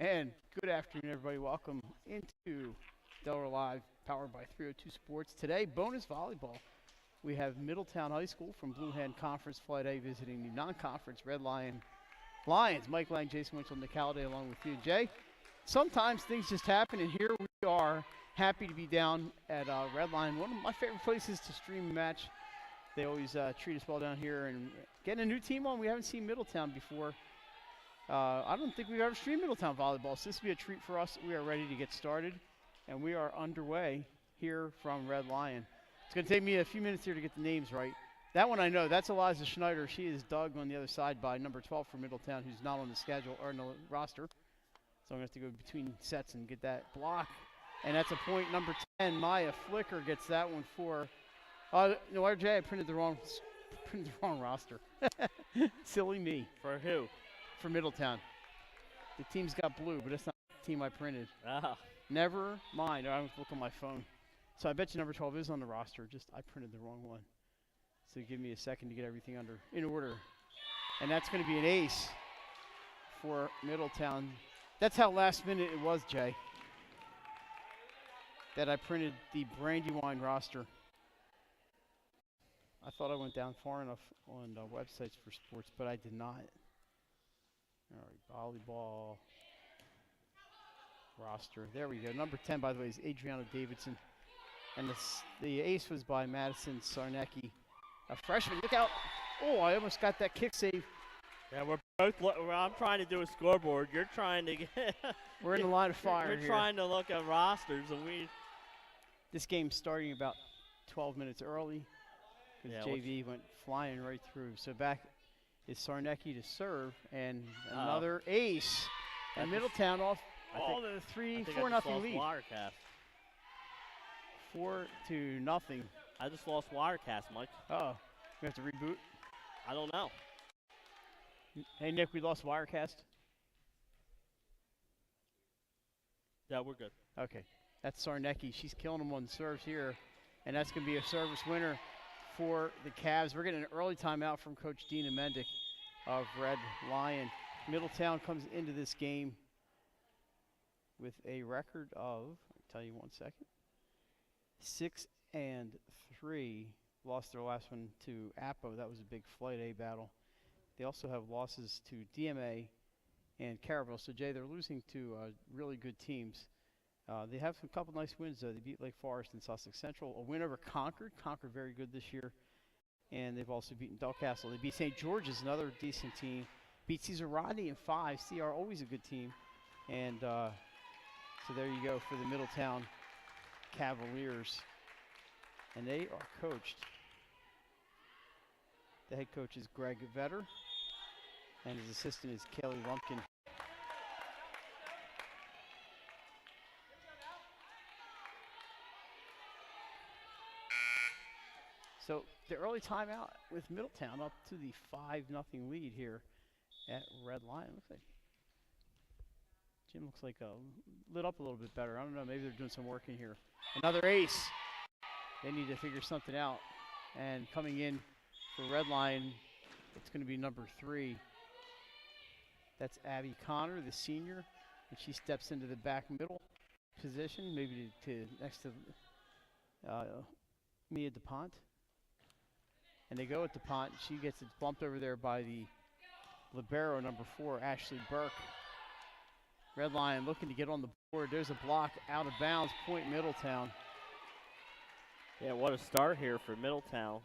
And good afternoon, everybody. Welcome into Delaware Live, powered by 302 Sports. Today, bonus volleyball. We have Middletown High School from Blue Hen Conference Flight A visiting the non-conference Red Lion Lions. Mike Lang, Jason Winchell, Nick Halliday along with you. Jay, sometimes things just happen, and here we are, happy to be down at Red Lion. One of my favorite places to stream a match. They always treat us well down here, and getting a new team on. We haven't seen Middletown before. I don't think we've ever streamed Middletown volleyball, so this will be a treat for us. We are ready to get started, and we are underway here from Red Lion. It's going to take me a few minutes here to get the names right. That one I know. That's Eliza Schneider. She is dug on the other side by number 12 for Middletown, who's not on the schedule or on the roster. So I'm going to have to go between sets and get that block. And that's a point. Number 10, Maya Flicker gets that one for. No, RJ, I printed the wrong roster. Silly me. For who? For Middletown. The team's got blue, but it's not the team I printed. Ah. Never mind. I was looking on my phone. So I bet you number 12 is on the roster. Just I printed the wrong one. So give me a second to get everything in order. And that's going to be an ace for Middletown. That's how last minute it was, Jay, that I printed the Brandywine roster. I thought I went down far enough on websites for sports, but I did not. All right, volleyball roster. There we go. Number 10, by the way, is Adriana Davidson. And the ace was by Madison Sarnecki, a freshman. Look out. Oh, I almost got that kick save. Yeah, we're both. I'm trying to do a scoreboard. You're trying to get. We're in the line of fire We're here. trying to look at rosters, and we. This game's starting about 12 minutes early. Because JV went flying right through. So back is Sarnecki to serve, and another ace. And Middletown off all the 4-0 lead. Wirecast. 4-0. I just lost Wirecast, Mike. Uh-oh. We have to reboot? I don't know. Hey, Nick, we lost Wirecast? Yeah, we're good. Okay. That's Sarnecki. She's killing them on serves here. And that's going to be a service winner for the Cavs. We're getting an early timeout from Coach Dina Mendick of Red Lion. Middletown comes into this game with a record of, I'll tell you 1 second, 6-3. Lost their last one to Appo. That was a big Flight A battle. They also have losses to DMA and Caraville. So, Jay, they're losing to really good teams. They have a couple nice wins, though. They beat Lake Forest and Sussex Central. A win over Concord. Concord very good this year. And they've also beaten Delcastle. They beat St. George's, another decent team. Beat Cesar Rodney in 5. CR, always a good team. And so there you go for the Middletown Cavaliers. And they are coached. The head coach is Greg Vetter. And his assistant is Kaylee Lumpkin. So the early timeout with Middletown up to the 5-0 lead here at Red Lion. Gym looks like lit up a little bit better. I don't know, maybe they're doing some work in here. Another ace. They need to figure something out. And coming in for Red Lion, it's going to be number 3. That's Abby Connor, the senior. And she steps into the back middle position, maybe to next to Mia DuPont. And they go at DuPont. She gets it bumped over there by the libero, number 4, Ashley Burke. Red Lion looking to get on the board. There's a block out of bounds. Point Middletown. Yeah, what a start here for Middletown.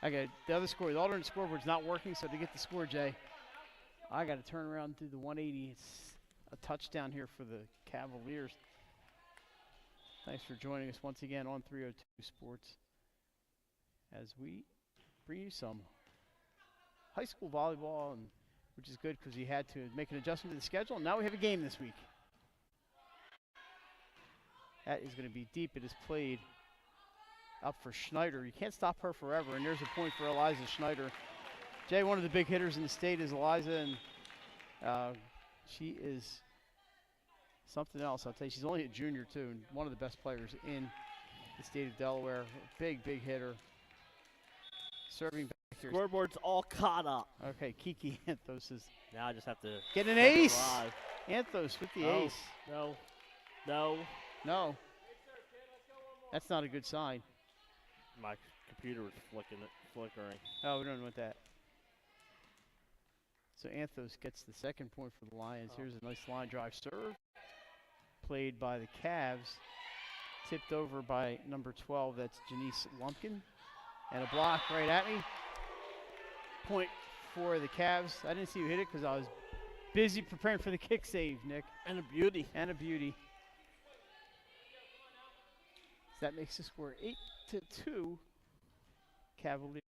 Okay, the other score, the alternate scoreboard's not working, so to get the score, Jay, I got to turn around and do the 180. It's a touchdown here for the Cavaliers. Thanks for joining us once again on 302 Sports as we bring you some high school volleyball, and which is good because we had to make an adjustment to the schedule. And now we have a game this week. That is going to be deep. It is played up for Schneider. You can't stop her forever, and there's a point for Eliza Schneider. Jay, one of the big hitters in the state is Eliza, and she is something else. I'll tell you, she's only a junior, too, and one of the best players in the state of Delaware. Big, big hitter. Serving back here. Scoreboard's all caught up. Okay, Kiki Anthos is Now I just have to get an check it ace. live. Anthos with the Oh, ace. No. No. No. That's not a good sign. My computer was flickering. Oh, we don't want that. So Anthos gets the second point for the Lions. Here's a nice line drive serve. Played by the Cavs. Tipped over by number 12. That's Janice Lumpkin. And a block right at me. Point for the Cavs. I didn't see you hit it because I was busy preparing for the kick save, Nick. And a beauty. And a beauty. So that makes the score 8-2. Cavaliers.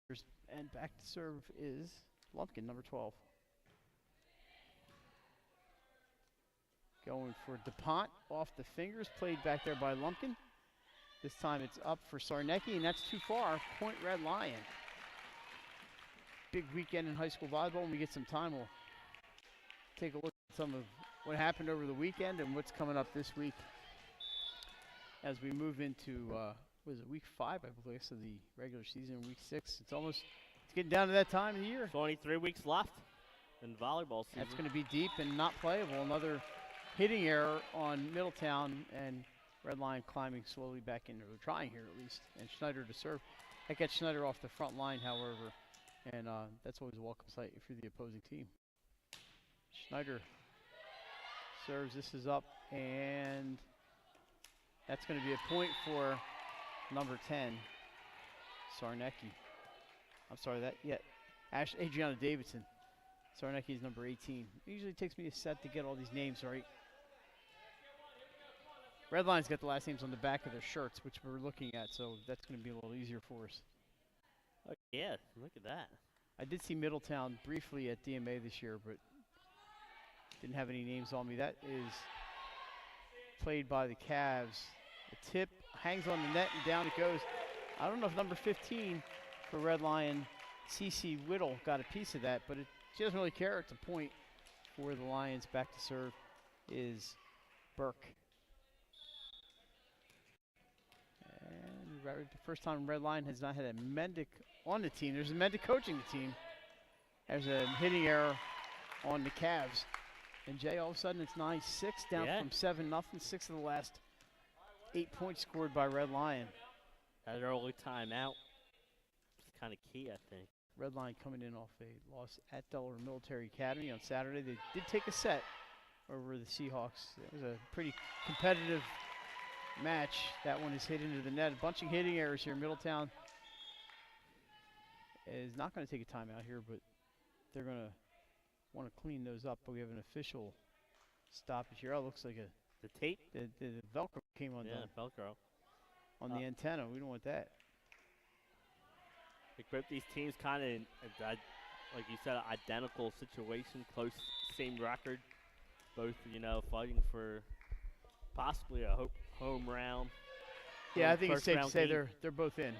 And back to serve is Lumpkin, number 12. Going for DuPont off the fingers. Played back there by Lumpkin. This time it's up for Sarnecki, and that's too far. Point Red Lion. Big weekend in high school volleyball. When we get some time, we'll take a look at some of what happened over the weekend and what's coming up this week as we move into, was it week 5, I believe, so the regular season, week 6. It's getting down to that time of the year. 23 weeks left in volleyball season. That's going to be deep and not playable. Another hitting error on Middletown, and Red Lion climbing slowly back into, or trying here at least, and Schneider to serve. That gets Schneider off the front line, however, and that's always a welcome sight if you're the opposing team. Schneider serves. This is up, and that's going to be a point for number 10, Sarnecki. I'm sorry, Adriana Davidson. Sarnecki is number 18. It usually takes me a set to get all these names right. Red Lions got the last names on the back of their shirts, which we're looking at, so that's going to be a little easier for us. Oh, yeah, look at that. I did see Middletown briefly at DMA this year, but didn't have any names on me. That is played by the Cavs. The tip hangs on the net and down it goes. I don't know if number 15 for Red Lion, CeCe Whittle, got a piece of that, but she doesn't really care. It's a point for the Lions. Back to serve is Burke. And the first time Red Lion has not had a Mendick on the team. There's a Mendick coaching the team. There's a hitting error on the Cavs. And Jay, all of a sudden it's 9-6 down from 7-0. 6 of the last 8 points scored by Red Lion. That early timeout is kind of key, I think. Red Lion coming in off a loss at Delaware Military Academy on Saturday. They did take a set over the Seahawks. It was a pretty competitive match. That one is hit into the net. A bunch of hitting errors here. Middletown is not going to take a timeout here, but they're going to want to clean those up. But we have an official stoppage here. Oh, it looks like the tape. The Velcro came undone. Yeah, Velcro on the antenna. We don't want that. Like both these teams kind of, like you said, identical situation, close, same record. Both, fighting for possibly a home round. Yeah, I think it's safe to say they're both in.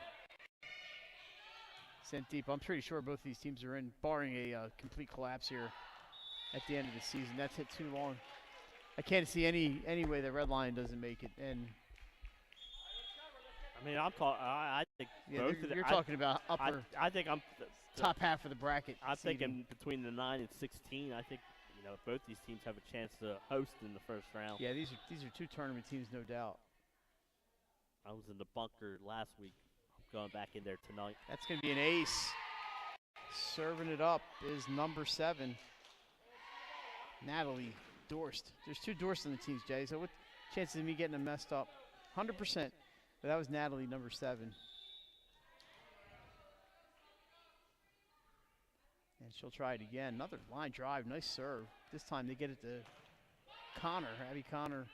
Sent deep. I'm pretty sure both these teams are in, barring a complete collapse here at the end of the season. That's hit too long. I can't see any way that Red Lion doesn't make it. And I mean, I think both of them. You're talking about upper. I think I'm top half of the bracket. I'm thinking between the 9 and 16. I think both these teams have a chance to host in the first round. Yeah, these are two tournament teams, no doubt. I was in the bunker last week. I'm going back in there tonight. That's going to be an ace. Serving it up is number 7, Natalie Dorst. There's 2 Dorst on the teams, Jay. So what chances of me getting them messed up? 100%. But that was Natalie, number 7. And she'll try it again. Another line drive. Nice serve. This time they get it to Connor, Abby Connor.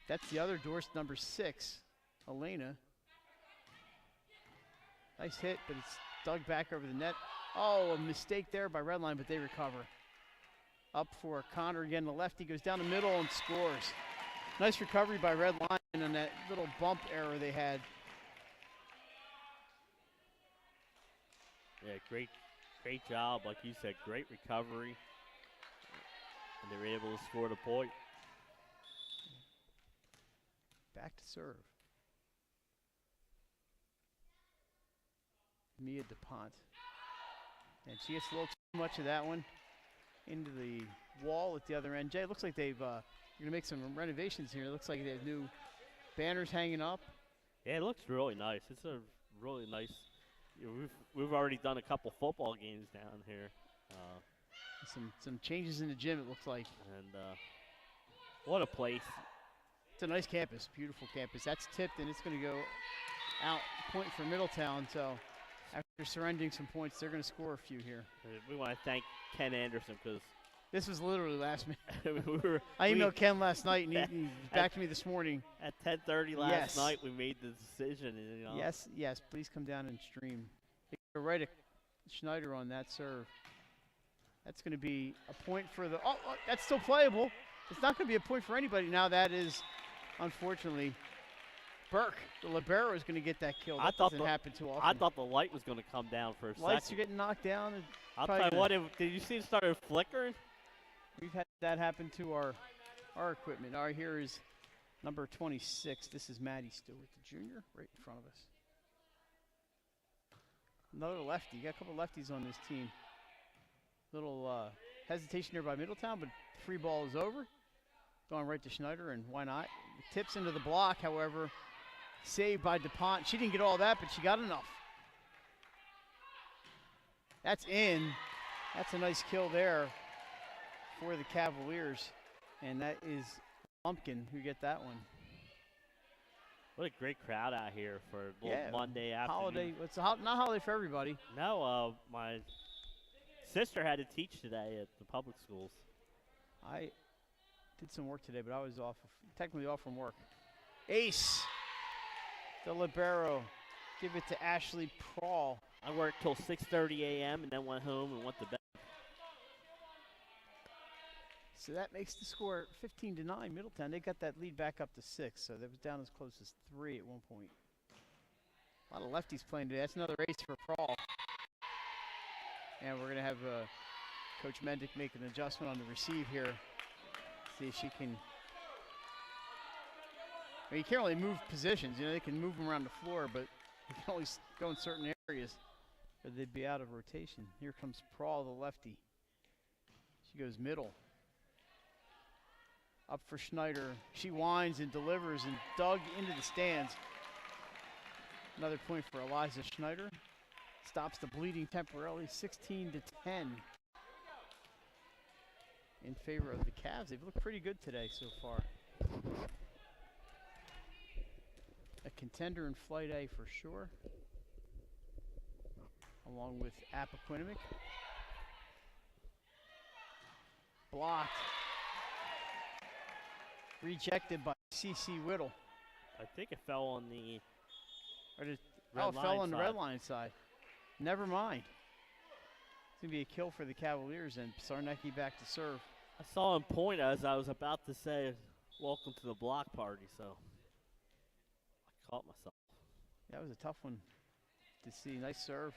That's the other Dorst, number 6, Elena. Nice hit, but it's dug back over the net. Oh, a mistake there by Red Lion, but they recover. Up for Connor again. The lefty goes down the middle and scores. Nice recovery by Red Lion on that little bump error they had. Yeah, great job. Like you said, great recovery. And they were able to score the point. Back to serve. Mia DuPont. And she gets a little too much of that one into the wall at the other end. Jay, it looks like they've going to make some renovations here. It looks like they have new banners hanging up. Yeah, it looks really nice. It's a really nice. We've already done a couple football games down here. Some changes in the gym, it looks like. And what a place. It's a nice campus, beautiful campus. That's tipped, and it's going to go out point for Middletown. So after surrendering some points, they're going to score a few here. We want to thank Ken Anderson because this was literally last minute. I emailed Ken last night, and he back to me this morning. At 10:30 last night, we made the decision. And, you know. Yes, please come down and stream. They go right at Schneider on that serve. That's going to be a point for the. Oh, that's still playable. It's not going to be a point for anybody. Now that is, unfortunately, Burke, the libero, is going to get that kill. That doesn't happen too often. I thought the light was going to come down for a second. Lights are getting knocked down. I'll tell you what, did you see it started flickering? We've had that happen to our equipment. All right, here is number 26. This is Maddie Stewart, the junior, right in front of us. Another lefty. You got a couple lefties on this team. Little hesitation here by Middletown, but free ball is over. Going right to Schneider, and why not? Tips into the block, however. Saved by DuPont. She didn't get all that, but she got enough. That's in. That's a nice kill there for the Cavaliers. And that is Lumpkin who get that one. What a great crowd out here for a little Monday afternoon. Holiday. It's not holiday for everybody. No, my sister had to teach today at the public schools. I did some work today, but I was technically off from work. Ace, the libero, give it to Ashley Prawl. I worked till 6:30 a.m. and then went home and went to bed. So that makes the score 15-9. Middletown, they got that lead back up to 6, so that was down as close as 3 at one point. A lot of lefties playing today. That's another ace for Prawl. And we're going to have Coach Mendick make an adjustment on the receive here. See if she can. I mean, you can't really move positions. You know, they can move them around the floor, but you can only go in certain areas or they'd be out of rotation. Here comes Prawl, the lefty. She goes middle. Up for Schneider. She winds and delivers and dug into the stands. Another point for Eliza Schneider. Stops the bleeding temporarily, 16-10 in favor of the Cavs. They've looked pretty good today so far. A contender in Flight A for sure, along with Appaquiddick. Blocked. Rejected by C.C. Whittle. I think it fell on the it fell on the red line side. Never mind. It's going to be a kill for the Cavaliers, and Sarnecki back to serve. I saw him point as I was about to say, welcome to the block party, so I caught myself. That was a tough one to see. Nice serve.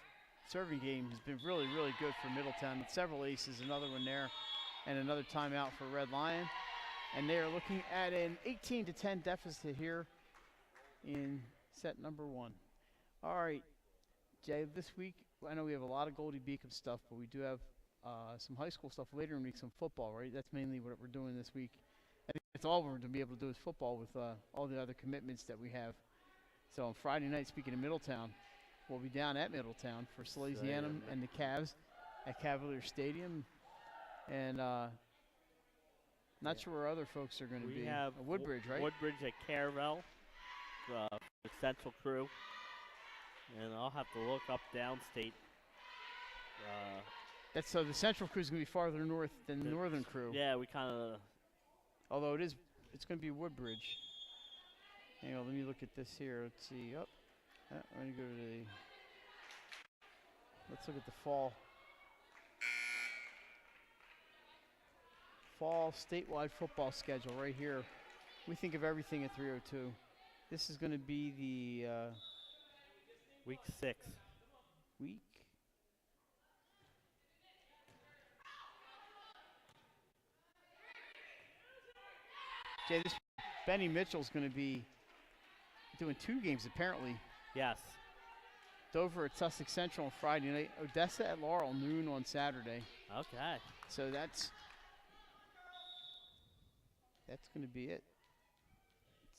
Serving game has been really, really good for Middletown. Several aces, another one there, and another timeout for Red Lion. And they are looking at an 18-10 deficit here in set number 1. All right, Jay, this week, I know we have a lot of Goldie Beacom stuff, but we do have some high school stuff later in the week, some football, right? That's mainly what we're doing this week. I think that's all we're going to be able to do is football with all the other commitments that we have. So on Friday night, speaking of Middletown, we'll be down at Middletown for Salesianum and the Cavs at Cavalier Stadium. And not sure where other folks are going to be. We have Woodbridge, right? Woodbridge at Caravelle, the Central crew. And I'll have to look up downstate. So the Central crew is going to be farther north than the Northern crew. Yeah, we kind of. Although it's going to be Woodbridge. Hang on, let me look at this here. Let's see. I'm going to go to let's look at the fall statewide football schedule right here. We think of everything at 302. This is going to be the week 6. Week. Jay, this Benny Mitchell's going to be doing 2 games apparently. Yes. Dover at Sussex Central on Friday night. Odessa at Laurel, noon on Saturday. Okay. So that's going to be it.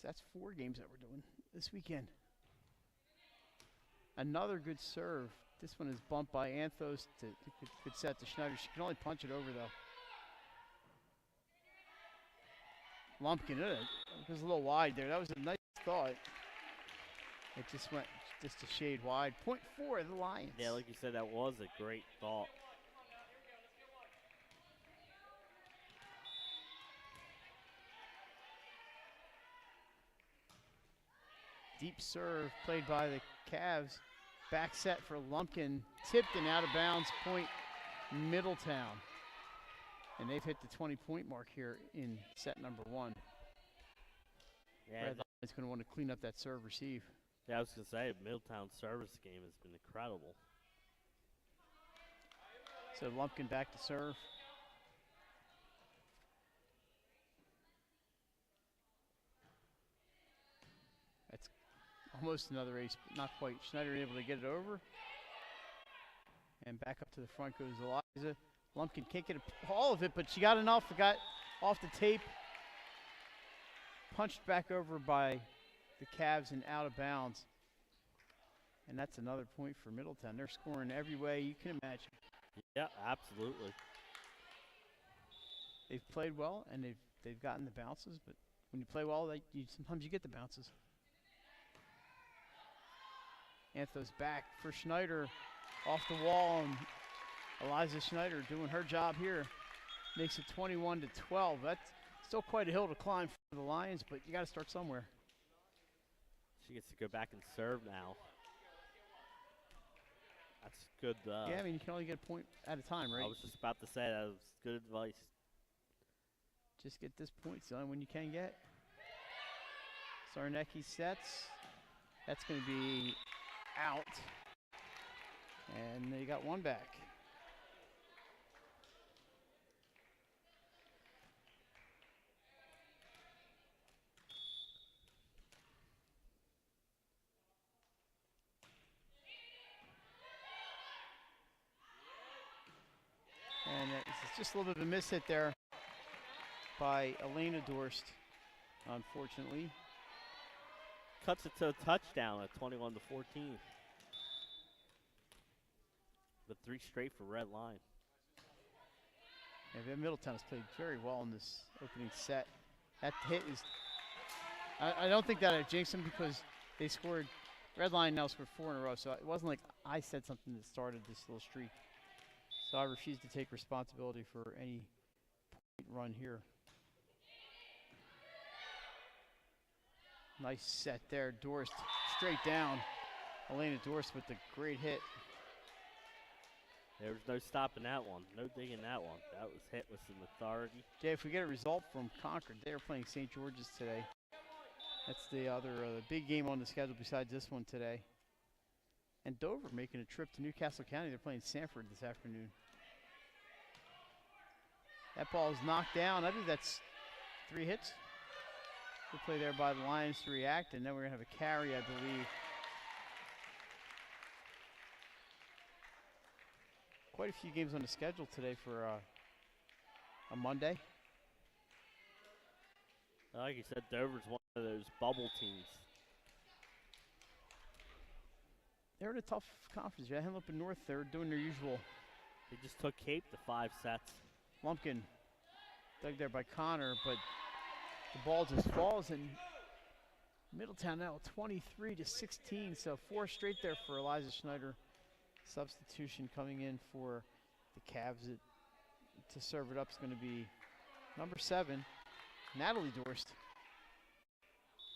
So that's 4 games that we're doing this weekend. Another good serve. This one is bumped by Anthos to good set to Schneider. She can only punch it over though. Lumpkin, it was a little wide there. That was a nice thought. It just went just a shade wide. Point 4 of the Lions. Yeah, like you said, that was a great thought. Deep serve played by the Cavs. Back set for Lumpkin. Tipped and out of bounds. Point Middletown. And they've hit the 20-point mark here in set number 1. Yeah, Red Lion's going to want to clean up that serve receive. Yeah, I was going to say, Middletown's service game has been incredible. So Lumpkin back to serve. That's almost another ace, but not quite. Schneider able to get it over. And back up to the front goes Eliza. Lumpkin can't get all of it, but she got enough. It got off the tape. Punched back over by the Cavs and out of bounds. And that's another point for Middletown. They're scoring every way you can imagine. Yeah, absolutely. They've played well and they've gotten the bounces, but when you play well, sometimes you get the bounces. Anthos back for Schneider, off the wall, and Eliza Schneider doing her job here. Makes it 21-12. That's still quite a hill to climb for the Lions, but you got to start somewhere. She gets to go back and serve now. That's good. Yeah, I mean, you can only get a point at a time, right? I was just about to say that was good advice. Just get this point, son, when you can get. Sarnecki sets. That's going to be out. And they got one back. And it's just a little bit of a miss hit there by Elena Dorst, unfortunately. Cuts it to a touchdown at 21-14. The 3 straight for Red Lion. Yeah, Middletown has played very well in this opening set. That hit is, I don't think that I jinxed them because they scored, Red Lion now scored 4 in a row, so it wasn't like I said something that started this little streak. So I refuse to take responsibility for any point run here. Nice set there, Dorst straight down. Elena Dorst with the great hit. There was no stopping that one, no digging that one. That was hit with some authority. Jay, if we get a result from Concord, they are playing St. George's today. That's the other big game on the schedule besides this one today. And Dover making a trip to Newcastle County. They're playing Sanford this afternoon. That ball is knocked down. I think that's 3 hits. Good play there by the Lions to react, and then we're going to have a carry, I believe. Quite a few games on the schedule today for a Monday. Like you said, Dover's one of those bubble teams. They're in a tough conference. Yeah, up in North, they're doing their usual. They just took Cape to 5 sets. Lumpkin dug there by Connor, but the ball just falls, and Middletown now 23-16. So 4 straight there for Eliza Schneider. Substitution coming in for the Cavs. To serve it up is going to be number 7, Natalie Dorst.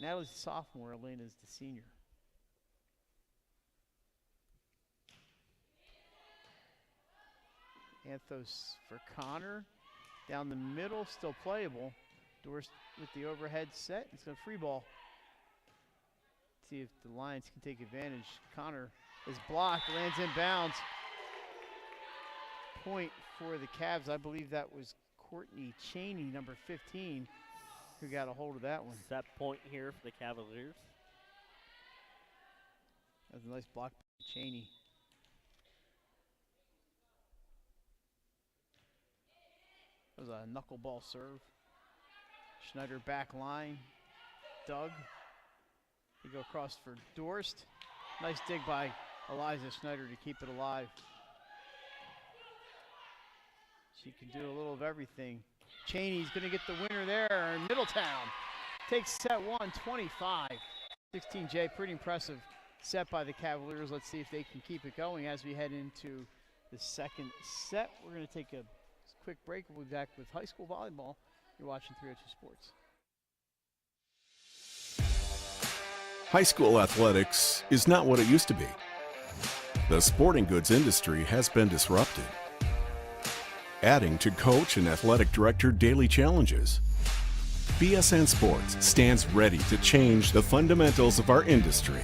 Natalie's the sophomore, Elena's the senior. Anthos for Connor. Down the middle, still playable. Dorst with the overhead set. It's a free ball. See if the Lions can take advantage. Connor is blocked, lands in bounds. Point for the Cavs. I believe that was Courtney Cheney, number 15, who got a hold of that one. Set point here for the Cavaliers. That was a nice block Cheney. That was a knuckleball serve. Schneider back line. Doug. He go across for Dorst. Nice dig by Eliza Schneider to keep it alive. She can do a little of everything. Cheney's going to get the winner there. Middletown takes set one, 25-16. Pretty impressive set by the Cavaliers. Let's see if they can keep it going as we head into the second set. We're going to take a quick break. We'll be back with high school volleyball. You're watching 302 Sports. High school athletics is not what it used to be. The sporting goods industry has been disrupted, adding to coach and athletic director daily challenges. BSN Sports stands ready to change the fundamentals of our industry,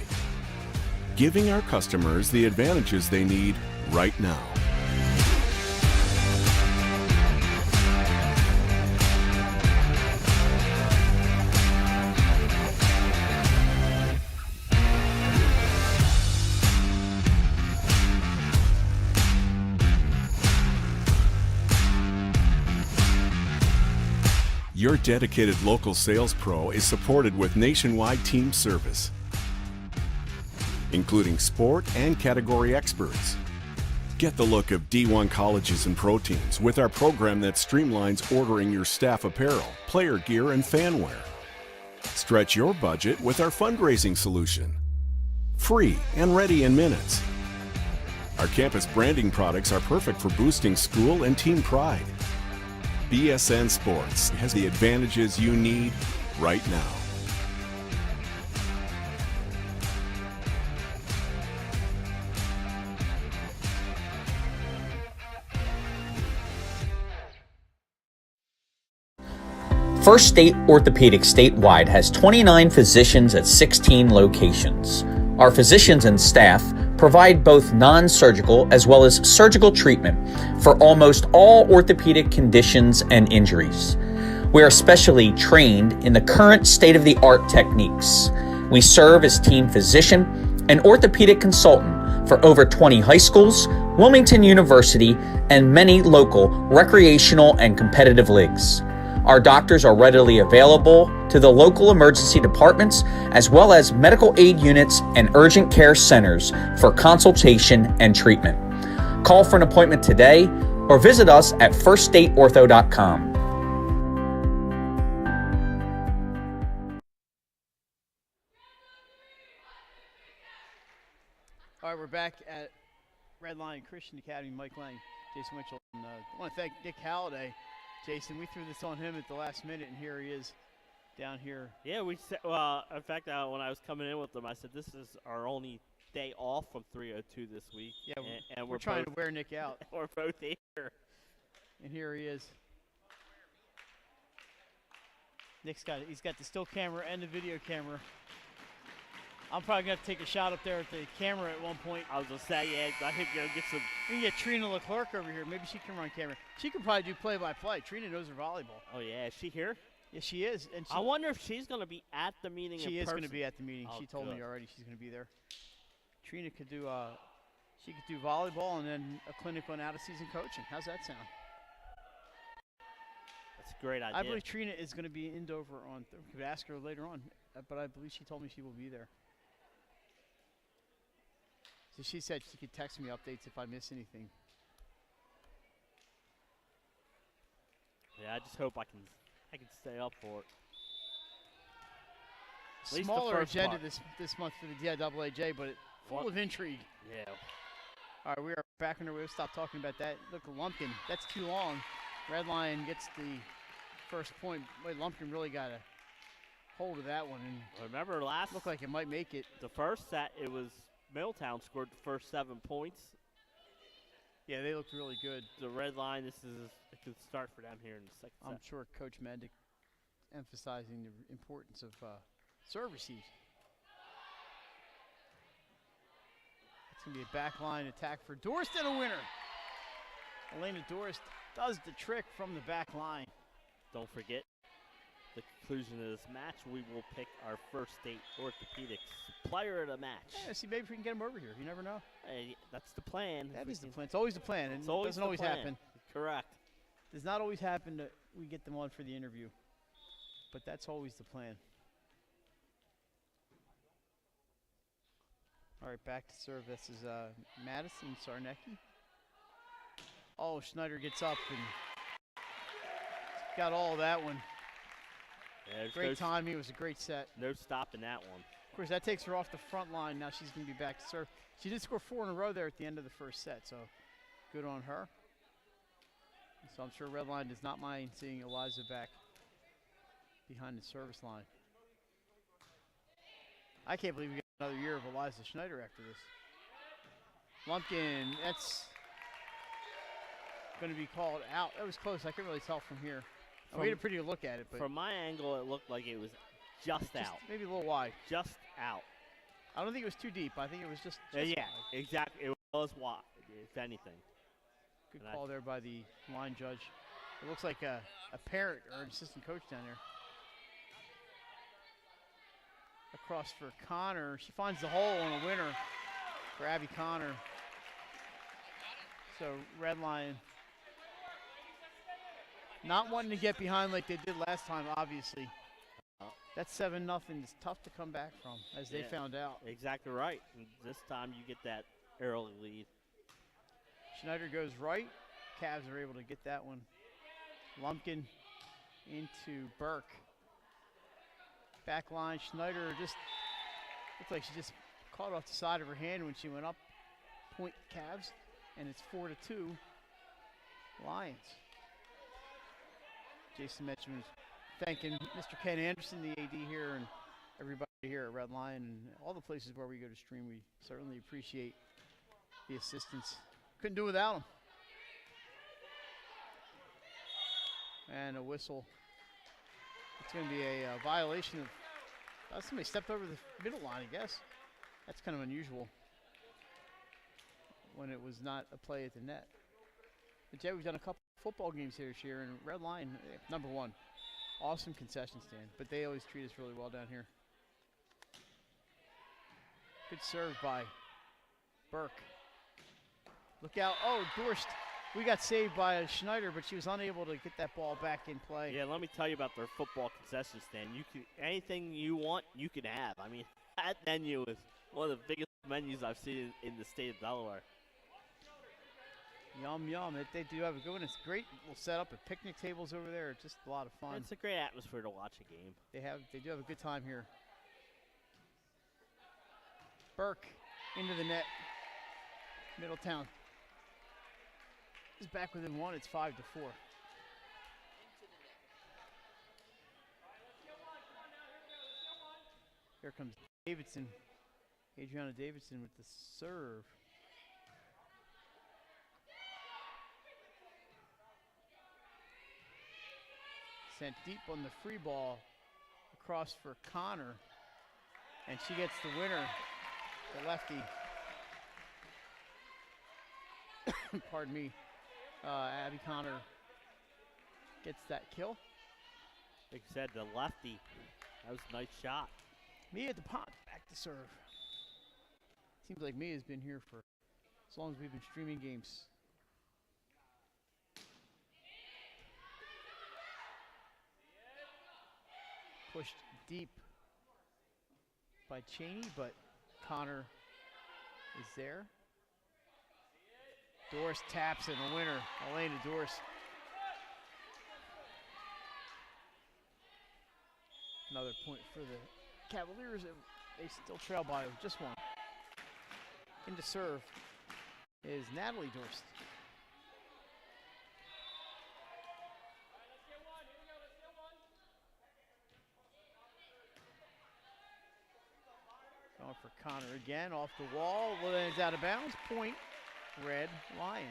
giving our customers the advantages they need right now. Your dedicated local sales pro is supported with nationwide team service, including sport and category experts. Get the look of D1 colleges and pro teams with our program that streamlines ordering your staff apparel, player gear, and fan wear. Stretch your budget with our fundraising solution. Free and ready in minutes. Our campus branding products are perfect for boosting school and team pride. BSN Sports has the advantages you need right now. First State Orthopedic statewide has 29 physicians at 16 locations. Our physicians and staff provide both non-surgical as well as surgical treatment for almost all orthopedic conditions and injuries. We are specially trained in the current state-of-the-art techniques. We serve as team physician and orthopedic consultant for over 20 high schools, Wilmington University, and many local recreational and competitive leagues. Our doctors are readily available to the local emergency departments as well as medical aid units and urgent care centers for consultation and treatment. Call for an appointment today or visit us at firststateortho.com. All right, we're back at Red Lion Christian Academy. Mike Lang, Jason Mitchell. And, I want to thank Nick Halliday. Jason, we threw this on him at the last minute, and here he is down here. Yeah, we said, well, in fact, when I was coming in with them, I said this is our only day off from 302 this week. Yeah, and we're trying to wear Nick out. We're both here. And here he is. Nick's he's got the still camera and the video camera. I'm probably going to have to take a shot up there at the camera at one point. I was going to say, yeah, I think you're going to get some. We can get Trina Leclerc over here. Maybe she can run camera. She could probably do play-by-play. Trina knows her volleyball. Oh, yeah. Is she here? Yeah, she is. And I wonder if she's going to be at the meeting in person. She is going to be at the meeting. Oh, she told good. me already she's going to be there. Trina could do she could do volleyball and then a clinic on out-of-season coaching. How's that sound? That's a great idea. I believe Trina is going to be in Dover on. We could ask her later on, but I believe she told me she will be there. So she said she could text me updates if I miss anything. Yeah, I just hope I can stay up for it. Smaller agenda this month for the DIAAJ, but full of intrigue. Yeah. All right, we are back on our way. We'll stop talking about that. Look, Lumpkin, that's too long. Red Lion gets the first point. Wait, Lumpkin really got a hold of that one. And remember looked like it might make it. The first set, it was Middletown scored the first 7 points. Yeah, they looked really good. The Red Line, this is a good start for them here in the second set. I'm sure Coach Mendick emphasizing the importance of serve receives. It's going to be a backline attack for Dorst and a winner. Elena Dorst does the trick from the back line. Don't forget the conclusion of this match, we will pick our first state orthopedics player of the match. Yeah, see, maybe if we can get him over here. You never know. Hey, that's the plan. That is the plan. It's always the plan, and it doesn't always happen. Correct. Does not always happen that we get them on for the interview, but that's always the plan. All right, back to serve. This is Madison Sarnecki. Oh, Schneider gets up and got all of that one. Yeah, great timing. It was a great set. No stopping that one. Of course, that takes her off the front line. Now she's going to be back to serve. She did score 4 in a row there at the end of the first set, so good on her. So I'm sure Red Lion does not mind seeing Eliza back behind the service line. I can't believe we got another year of Eliza Schneider after this. Lumpkin, that's going to be called out. That was close. I couldn't really tell from here. We had a pretty good look at it. But from my angle, it looked like it was just out. Maybe a little wide. Just out. I don't think it was too deep. I think it was just yeah, wide. Exactly. It was wide, if anything. Good call there by the line judge. It looks like a parent or an assistant coach down there. Across for Connor. She finds the hole on a winner for Abby Connor. So Red Lion not wanting to get behind like they did last time, obviously. That 7-0 is tough to come back from, as they found out. Exactly right. And this time you get that early lead. Schneider goes right. Cavs are able to get that one. Lumpkin into Burke. Back line, Schneider just looked like she just caught off the side of her hand when she went up. Point Cavs, and it's 4-2 Lions. Jason mentioned thanking Mr. Ken Anderson, the AD here, and everybody here at Red Lion, and all the places where we go to stream. We certainly appreciate the assistance. Couldn't do without them. And a whistle. It's going to be a violation of somebody stepped over the middle line, I guess. That's kind of unusual when it was not a play at the net. But yeah, we've done a couple football games here this year, and Red Lion, number one, awesome concession stand, but they always treat us really well down here. Good serve by Burke. Look out. Oh, Dorst. We got saved by Schneider, but she was unable to get that ball back in play. Yeah, let me tell you about their football concession stand. You can, anything you want, you can have. I mean, that menu is one of the biggest menus I've seen in the state of Delaware. Yum, yum. They do have a good one. It's great. We'll set up at picnic tables over there. Just a lot of fun. It's a great atmosphere to watch a game. They do have a good time here. Burke into the net. Middletown is back within one. It's 5-4. Here comes Davidson. Adriana Davidson with the serve. Sent deep on the free ball across for Connor. And she gets the winner, the lefty. Pardon me. Abby Connor gets that kill. Like I said, the lefty. That was a nice shot. Mia DuPont back to serve. Seems like Mia's been here for as long as we've been streaming games. Pushed deep by Cheney, but Connor is there. Doris taps and a winner, Elena Doris. Another point for the Cavaliers. They still trail by just one. Into serve is Natalie Dorst. Going for Connor again, off the wall. Well, then it's out of bounds. Point, Red Lion.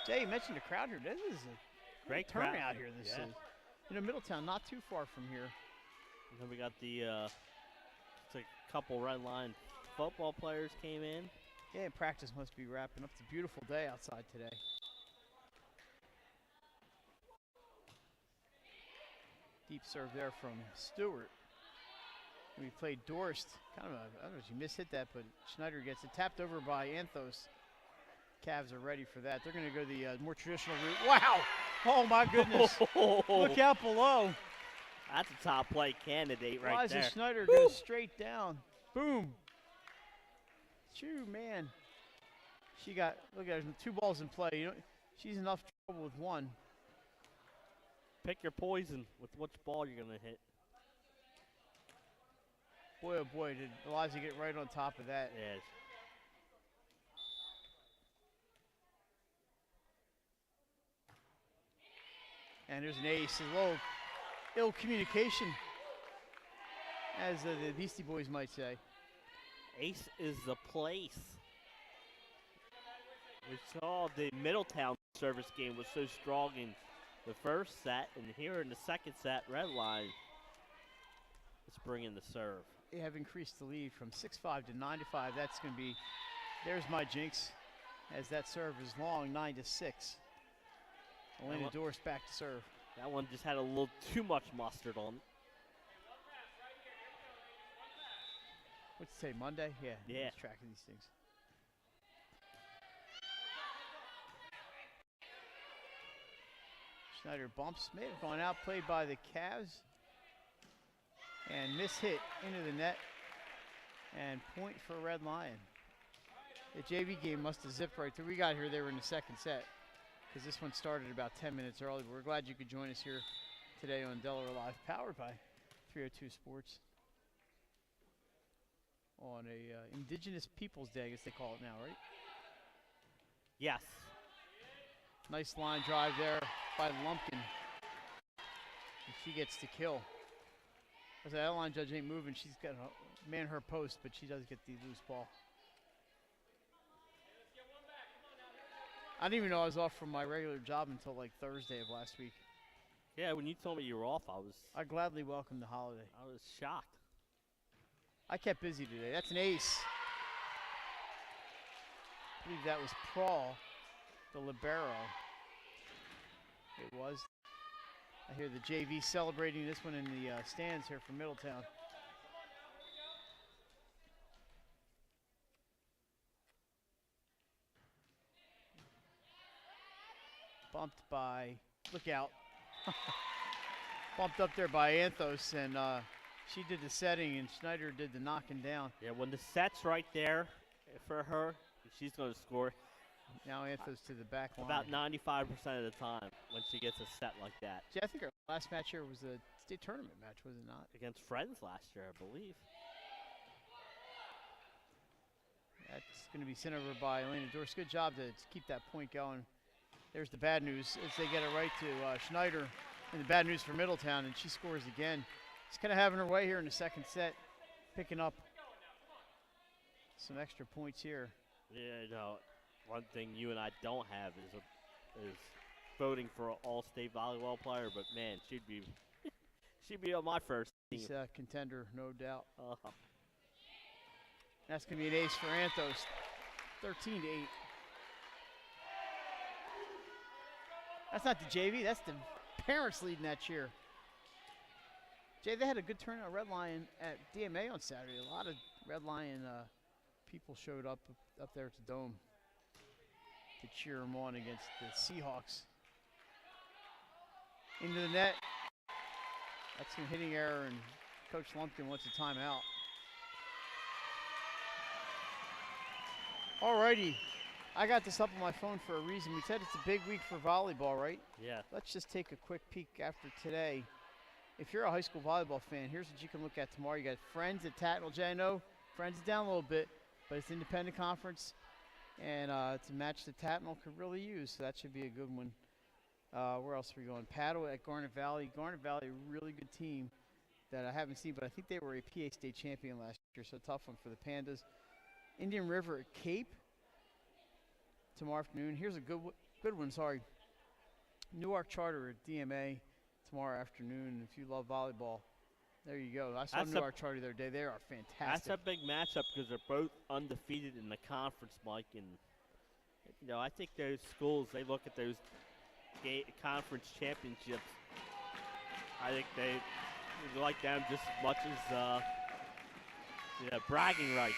Jay, you mentioned the crowd here. This is a great turnout here. This is, you know, Middletown, not too far from here. And then we got the, it's a couple Red Lion football players came in. Yeah, practice must be wrapping up. It's a beautiful day outside today. Deep serve there from Stewart. We played Dorst. Kind of a, I don't know if she mishit that, but Schneider gets it tapped over by Anthos. Cavs are ready for that. They're going to go the more traditional route. Wow! Oh my goodness! Look out below. That's a top play candidate right Liza there. Schneider goes straight down. Boom! Shoo, man. She got, look at her, 2 balls in play. You know, she's enough trouble with 1. Pick your poison with which ball you're going to hit. Boy, oh boy, did Eliza get right on top of that. Yes. And there's an ace. A little ill communication, as the Beastie Boys might say. Ace is the place. We saw the Middletown service game was so strong in the first set, and here in the second set, Red Lion is bringing the serve. They have increased the lead from 6-5 to 9-5. That's going to be, there's my jinx, as that serve is long, 9-6. Elena Dorst back to serve. That one just had a little too much mustard on it. What's it say, Monday? Yeah. Yeah. Lose track of these things. Schneider bumps, may have gone out, played by the Cavs. And mishit into the net. And point for Red Lion. The JV game must have zipped right through. We got here, they were in the second set, because this one started about 10 minutes early. But we're glad you could join us here today on Delaware Live, powered by 302 Sports. On a Indigenous Peoples Day, I guess they call it now, right? Yes. Nice line drive there by Lumpkin. And she gets the kill. I said, that line judge ain't moving. She's got to man her post, but she does get the loose ball. I didn't even know I was off from my regular job until like Thursday of last week. Yeah, when you told me you were off, I gladly welcomed the holiday. I was shocked. I kept busy today. That's an ace. I believe that was Prawl, the libero. It was. I hear the JV celebrating this one in the stands here for Middletown. Bumped by, look out. Bumped up there by Anthos, and she did the setting and Schneider did the knocking down. Yeah, when the set's right there for her, she's going to score. Now Anthos to the back line. About 95% of the time when she gets a set like that. See, I think our last match here was a state tournament match, was it not? Against Friends last year, I believe. That's going to be sent over by Elena Dorst. Good job to keep that point going. There's the bad news as they get it right to Schneider. And the bad news for Middletown, and she scores again. She's kind of having her way here in the second set, picking up some extra points here. Yeah, no, one thing you and I don't have is voting for an all-state volleyball player, but man, she'd be on my first team. She's a contender, no doubt. That's going to be an ace for Anthos, 13-8. That's not the JV, that's the parents leading that cheer. Jay, they had a good turnout Red Lion at DMA on Saturday. A lot of Red Lion people showed up there at the Dome to cheer them on against the Seahawks. Into the net. That's some hitting error, and Coach Lumpkin wants a timeout. Alrighty. I got this up on my phone for a reason. We said it's a big week for volleyball, right? Yeah. Let's just take a quick peek after today. If you're a high school volleyball fan, here's what you can look at tomorrow. You got Friends at Tatnall. Jay, I know Friends is down a little bit, but it's independent conference, and it's a match that Tatnall could really use, so that should be a good one. Where else are we going? Paddle at Garnet Valley. Garnet Valley, a really good team that I haven't seen, but I think they were a PA state champion last year, so tough one for the Pandas. Indian River at Cape tomorrow afternoon. Here's a good one, sorry. Newark Charter at DMA tomorrow afternoon. If you love volleyball, there you go. I saw Newark Charter the other day. They are fantastic. That's a big matchup because they're both undefeated in the conference, Mike. And, you know, I think those schools, they look at those conference championships. I think they like them just as much as bragging rights.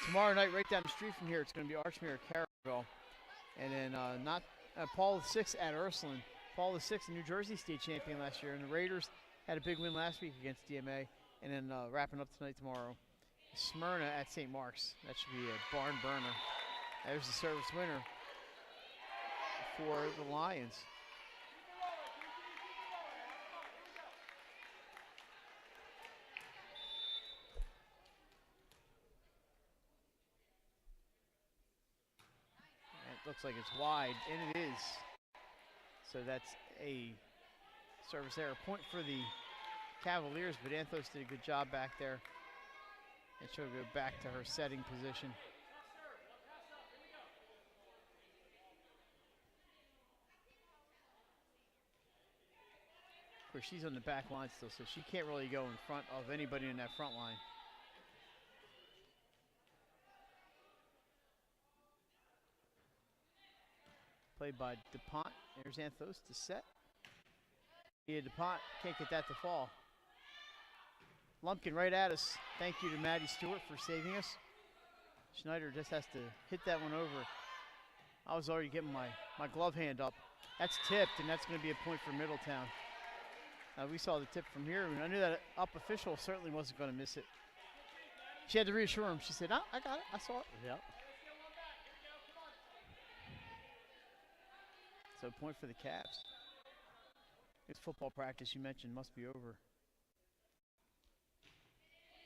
Tomorrow night, right down the street from here, it's going to be Archmere at Carrollville. And then Paul VI at Ursuline. Paul VI, the New Jersey state champion last year. And the Raiders had a big win last week against DMA. And then wrapping up tonight, tomorrow, Smyrna at St. Mark's. That should be a barn burner. There's the service winner for the Lions. Looks like it's wide, and it is. So that's a service error. Point for the Cavaliers, but Anthos did a good job back there. And she'll go back to her setting position. Of course, she's on the back line still, so she can't really go in front of anybody in that front line. Played by DuPont. There's Anthos to set. Yeah, DuPont can't get that to fall. Lumpkin right at us. Thank you to Maddie Stewart for saving us. Schneider just has to hit that one over. I was already getting my glove hand up. That's tipped, and that's going to be a point for Middletown. We saw the tip from here, and I knew that up official certainly wasn't going to miss it. She had to reassure him. She said, "No, I got it. I saw it." Yep. So point for the Cavs. This football practice you mentioned must be over.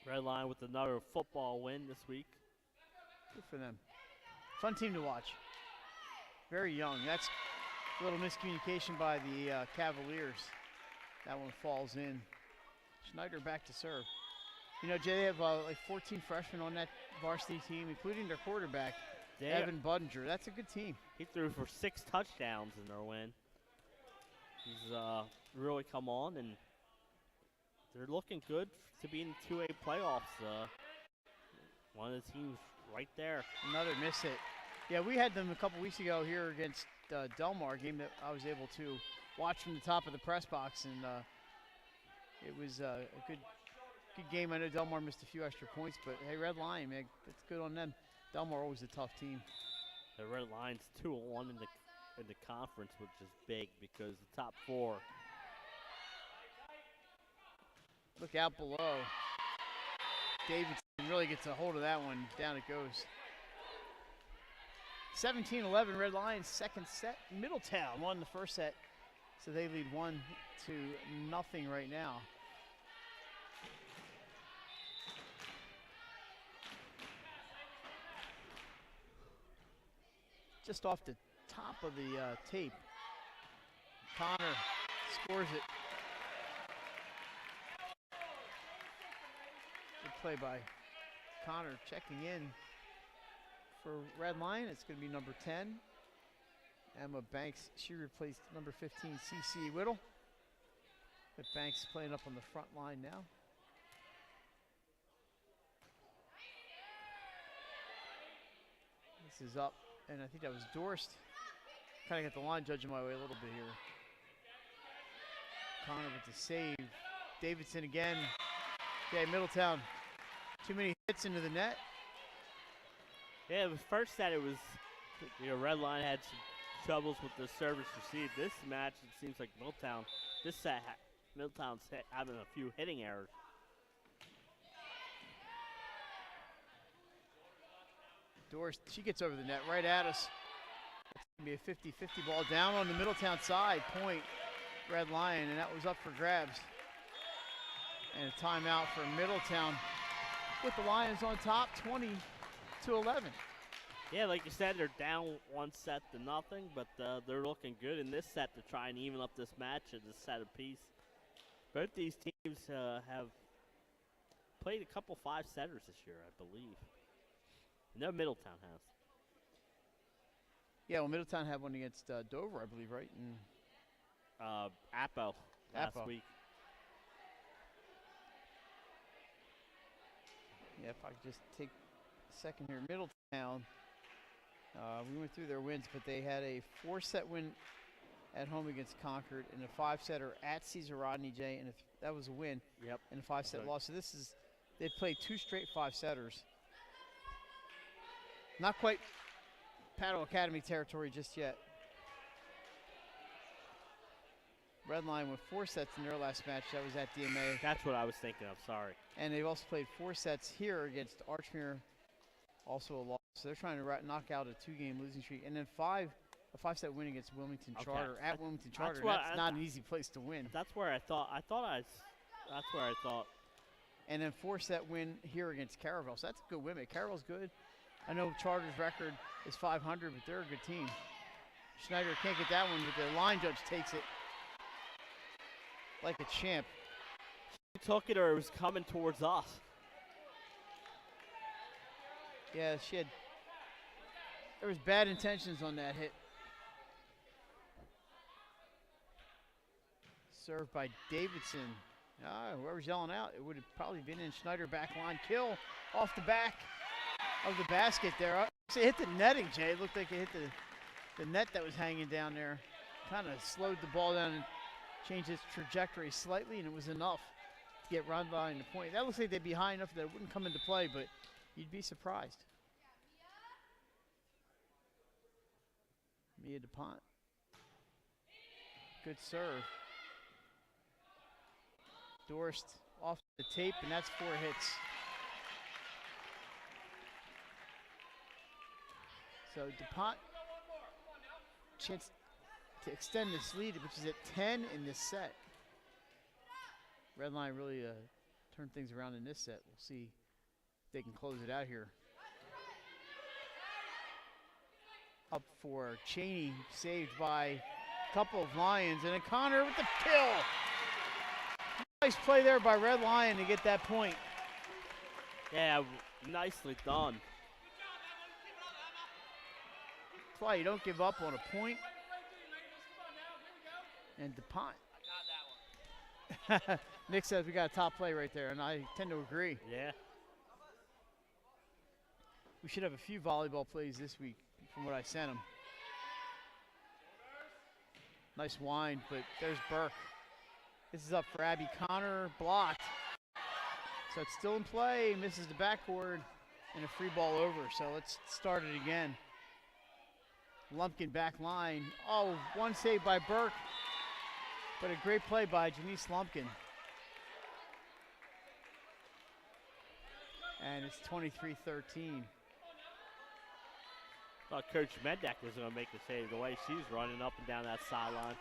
Red Lion with another football win this week. Good for them. Fun team to watch. Very young. That's a little miscommunication by the Cavaliers. That one falls in. Schneider back to serve. You know, Jay, they have like 14 freshmen on that varsity team, including their quarterback, Evan Budinger. That's a good team. He threw for 6 touchdowns in their win. He's really come on, and they're looking good to be in 2A playoffs. One of the teams right there. Another miss hit. Yeah, we had them a couple weeks ago here against Delmar, a game that I was able to watch from the top of the press box, and it was a good game. I know Delmar missed a few extra points, but hey, Red Lion, man, that's good on them. Delmar always a tough team. The Red Lions 2-1 in the conference, which is big because the top 4. Look out below. Davidson really gets a hold of that one. Down it goes. 17-11 Red Lions, second set. Middletown won the first set, so they lead 1-0 right now. Just off the top of the tape. Connor scores it. Good play by Connor, checking in for Red Lion. It's going to be number 10, Emma Banks. She replaced number 15, CC Whittle. But Banks playing up on the front line now. This is up. And I think that was Dorst. Kind of got the line judging my way a little bit here. Connor with the save. Davidson again. Okay, Middletown. Too many hits into the net. Yeah, the first set it was, Red Lion had some troubles with the service receive. This match, it seems like Middletown, this set, Middletown's having a few hitting errors. Dorst, she gets over the net right at us. It's going to be a 50-50 ball down on the Middletown side. Point, Red Lion, and that was up for grabs. And a timeout for Middletown with the Lions on top, 20-11. Yeah, like you said, they're down 1-0, but they're looking good in this set to try and even up this match at a set apiece. Both these teams have played a couple 5-setters this year, I believe. No, Middletown has. Yeah, well, Middletown had one against Dover, I believe, right? And Appo last week. Yeah, if I could just take a second here. Middletown, we went through their wins, but they had a 4-set win at home against Concord, and a 5-setter at Cesar Rodney J, and that was a win. Yep. And a 5-set loss. So they've played 2 straight 5-setters. Not quite Paddle Academy territory just yet. Red Lion with 4 sets in their last match. That was at DMA. That's what I was thinking of, sorry. And they've also played 4 sets here against Archmere, also a loss. So they're trying to knock out a 2-game losing streak. And then a 5-set win against Wilmington Charter at Wilmington Charter. That's not an easy place to win. That's where I thought. That's where I thought. And then 4-set win here against Caravel. So that's a good win. Caravel's good. I know Charter's record is 500, but they're a good team. Schneider can't get that one, but the line judge takes it like a champ. She took it, or it was coming towards us. Yeah, there was bad intentions on that hit. Served by Davidson. Whoever's yelling out, it would have probably been in Schneider back line. Kill off the back of the basket there. It hit the netting, Jay. It looked like it hit the net that was hanging down there. Kind of slowed the ball down and changed its trajectory slightly, and it was enough to get Red Lion the point. That looks like they'd be high enough that it wouldn't come into play, but you'd be surprised. Mia DuPont. Good serve. Dorst off the tape, and that's 4 hits. So DuPont, chance to extend this lead, which is at 10 in this set. Red Lion really turned things around in this set. We'll see if they can close it out here. Up for Cheney, saved by a couple of Lions, and then Connor with the kill. Nice play there by Red Lion to get that point. Yeah, nicely done. That's why you don't give up on a point. And DuPont. Nick says we got a top play right there, and I tend to agree. Yeah. We should have a few volleyball plays this week from what I sent him. Nice wind, but there's Burke. This is up for Abby Connor, blocked. So it's still in play, misses the backboard, and a free ball over. So let's start it again. Lumpkin back line. Oh, one save by Burke, but a great play by Janice Lumpkin. And it's 23-13. Thought Coach Mendak was going to make the save the way she's running up and down that sideline.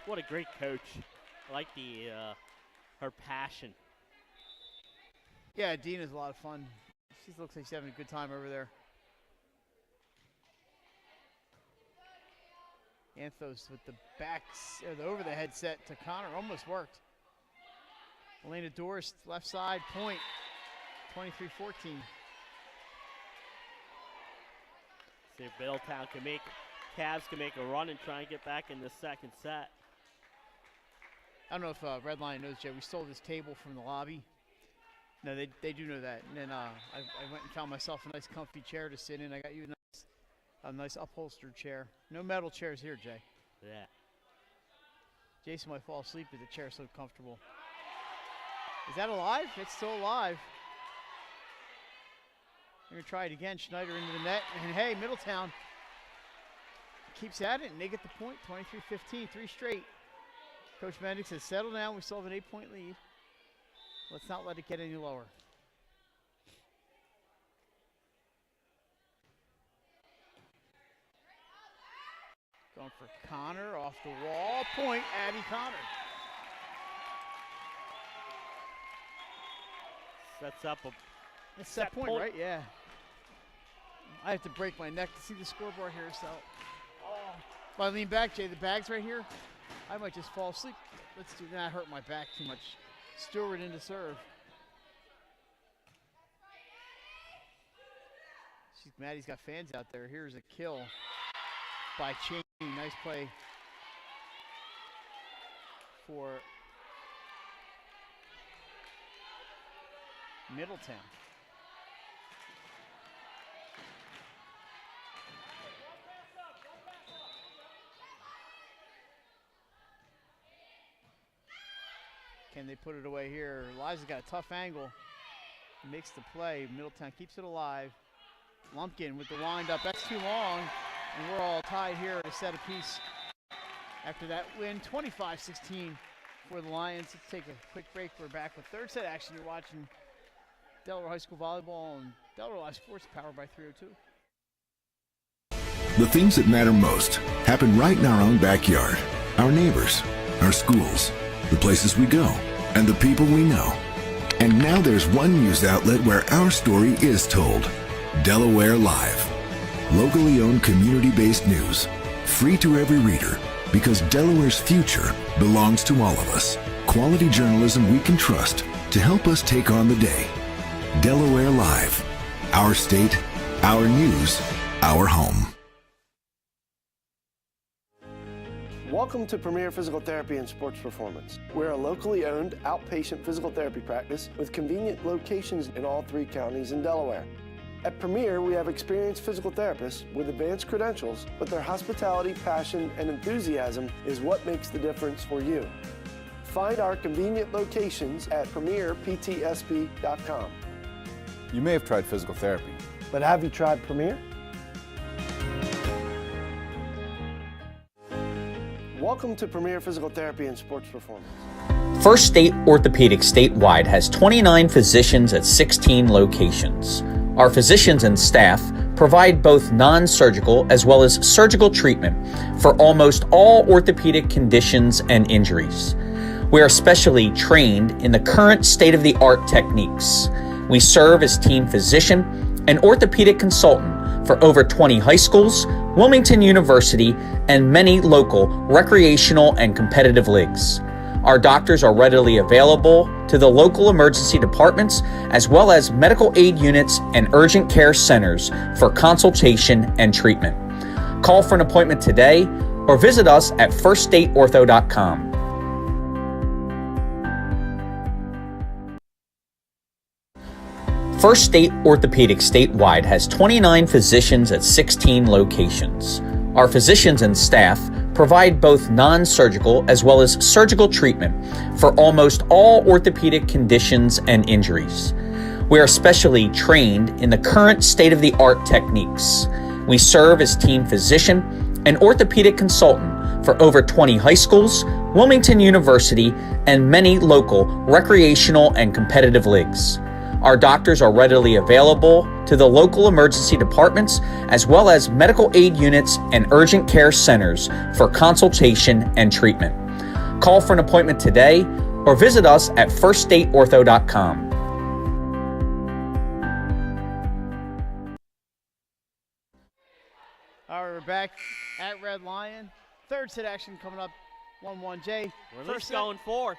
What a great coach. I like her passion. Yeah, Dina's a lot of fun. She looks like she's having a good time over there. Anthos with the over the head set to Connor, almost worked. Elena Dorst, left side, point, 23-14. See if Middletown Cavs can make a run and try and get back in the second set. I don't know if Red Lion knows, Jay, we stole this table from the lobby. No, they do know that. And then I went and found myself a nice comfy chair to sit in. I got you a nice upholstered chair. No metal chairs here, Jay. Yeah. Jason might fall asleep with the chair so comfortable. Is that alive? It's still alive. We're gonna try it again. Schneider into the net, and hey, Middletown keeps at it, and they get the point. 23-15, 3 straight. Coach Mendick says, settle down. We still have an 8-point lead. Let's not let it get any lower. Going for Connor off the wall. Point, Abby Connor. Sets up a It's set point, right? Yeah. I have to break my neck to see the scoreboard here, so. Oh. If I lean back, Jay, the bag's right here. I might just fall asleep. Let's do that. Hurt my back too much. Stewart into serve. Maddie's got fans out there. Here's a kill by Cheney. Nice play for Middletown. Can they put it away here? Eliza's got a tough angle. Makes the play. Middletown keeps it alive. Lumpkin with the windup. That's too long. And we're all tied here at a set apiece. After that win, 25-16 for the Lions. Let's take a quick break. We're back with third set action. You're watching Delaware High School Volleyball and Delaware Live Sports, powered by 302. The things that matter most happen right in our own backyard. Our neighbors, our schools, the places we go, and the people we know. And now there's one news outlet where our story is told. Delaware Live. Locally owned, community-based news. Free to every reader, because Delaware's future belongs to all of us. Quality journalism we can trust to help us take on the day. Delaware Live. Our state, our news, our home. Welcome to Premier Physical Therapy and Sports Performance. We're a locally owned outpatient physical therapy practice with convenient locations in all 3 counties in Delaware. At Premier, we have experienced physical therapists with advanced credentials, but their hospitality, passion, and enthusiasm is what makes the difference for you. Find our convenient locations at premierptsp.com. You may have tried physical therapy, But have you tried Premier? Welcome to Premier Physical Therapy and Sports Performance. First State Orthopedic statewide has 29 physicians at 16 locations. Our physicians and staff provide both non-surgical as well as surgical treatment for almost all orthopedic conditions and injuries. We are specially trained in the current state-of-the-art techniques. We serve as team physician and orthopedic consultant for over 20 high schools, Wilmington University, and many local recreational and competitive leagues. Our doctors are readily available to the local emergency departments as well as medical aid units and urgent care centers for consultation and treatment. Call for an appointment today or visit us at firststateortho.com. First State Orthopedic statewide has 29 physicians at 16 locations. Our physicians and staff provide both non-surgical as well as surgical treatment for almost all orthopedic conditions and injuries. We are specially trained in the current state-of-the-art techniques. We serve as team physician and orthopedic consultant for over 20 high schools, Wilmington University, and many local recreational and competitive leagues. Our doctors are readily available to the local emergency departments as well as medical aid units and urgent care centers for consultation and treatment. Call for an appointment today or visit us at firststateortho.com. All right, we're back at Red Lion. Third set action coming up, 1-1. Jay, We're at least going 4.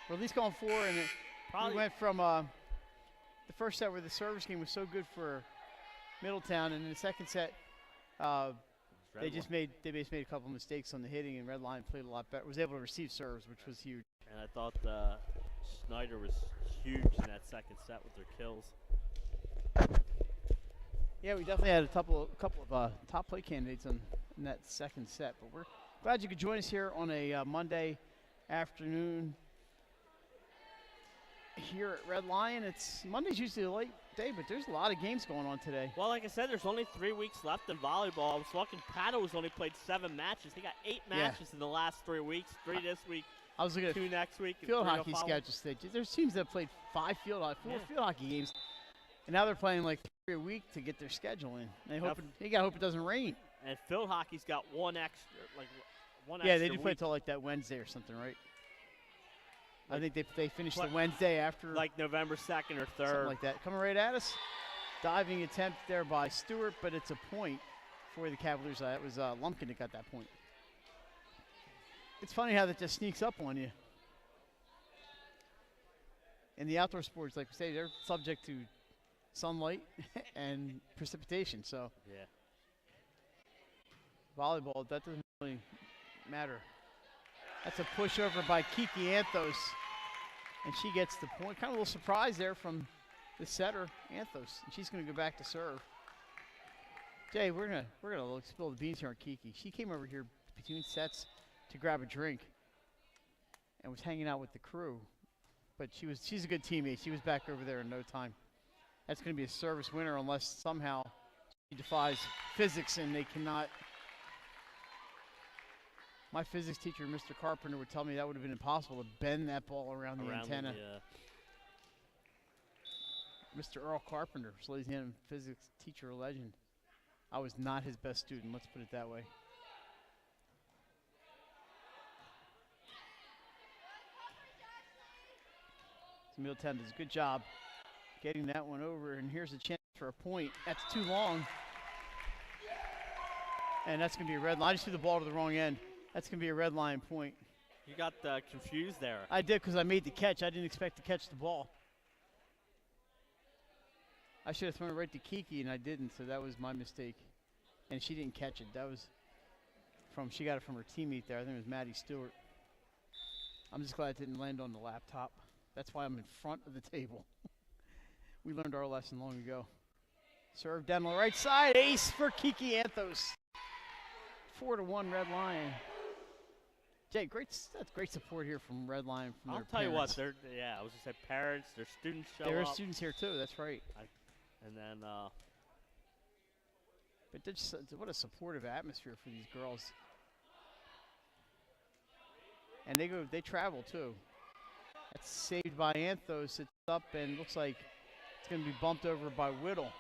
We're at least going 4, and we went from the first set where the service game was so good for Middletown, and in the second set, they just made a couple mistakes on the hitting, and Red Lion played a lot better. Was able to receive serves, which was huge. And I thought Snyder was huge in that second set with their kills. Yeah, we definitely had a couple of top play candidates in that second set, but we're glad you could join us here on a Monday afternoon here at Red Lion. Monday's usually a late day, but there's a lot of games going on today. Well, like I said, there's only 3 weeks left in volleyball. I was looking, Paddle's only played 7 matches. They got 8 matches in the last 3 weeks. 3 this week, I was looking at 2 next week. field hockey schedules. There's teams that have played 4 field hockey games, and now they're playing like 3 a week to get their schedule in. They gotta hope it doesn't rain. And field hockey's got one extra Yeah, they extra do play week. until like that Wednesday or something, right? I think they finished the Wednesday after, like November 2nd or 3rd. something like that. Coming right at us, diving attempt there by Stewart, but it's a point for the Cavaliers. It was Lumpkin that got that point. It's funny how that just sneaks up on you. In the outdoor sports, like we say, they're subject to sunlight and precipitation. So Yeah. volleyball, that doesn't really matter. That's a pushover by Kiki Anthos, and she gets the point. Kind of a little surprise there from the setter, Anthos, and she's going to go back to serve. Jay, we're gonna spill the beans here on Kiki. She came over here between sets to grab a drink, and was hanging out with the crew. But she's a good teammate. She was back over there in no time. That's going to be a service winner unless somehow she defies physics and they cannot. My physics teacher, Mr. Carpenter, would tell me that would have been impossible to bend that ball around the antenna. Mr. Earl Carpenter, Louisiana physics teacher legend. I was not his best student, let's put it that way. So Middletown does a good job getting that one over, and here's a chance for a point. That's too long. And that's going to be a red line. I just threw the ball to the wrong end. That's going to be a red line point. You got confused there. I did because I made the catch. I didn't expect to catch the ball. I should have thrown it right to Kiki, and I didn't, so that was my mistake. And she didn't catch it. That was she got it from her teammate there. I think it was Maddie Stewart. I'm just glad it didn't land on the laptop. That's why I'm in front of the table. We learned our lesson long ago. Serve down the right side. Ace for Kiki Anthos. 4-1 Red Lion. Jay, that's great support here from Red Lion. From I'll their tell parents. you what, I was going to say parents, their students show up. There are students here too, that's right. And then, but what a supportive atmosphere for these girls. And they travel too. That's saved by Anthos. It's up and looks like it's going to be bumped over by Whittle.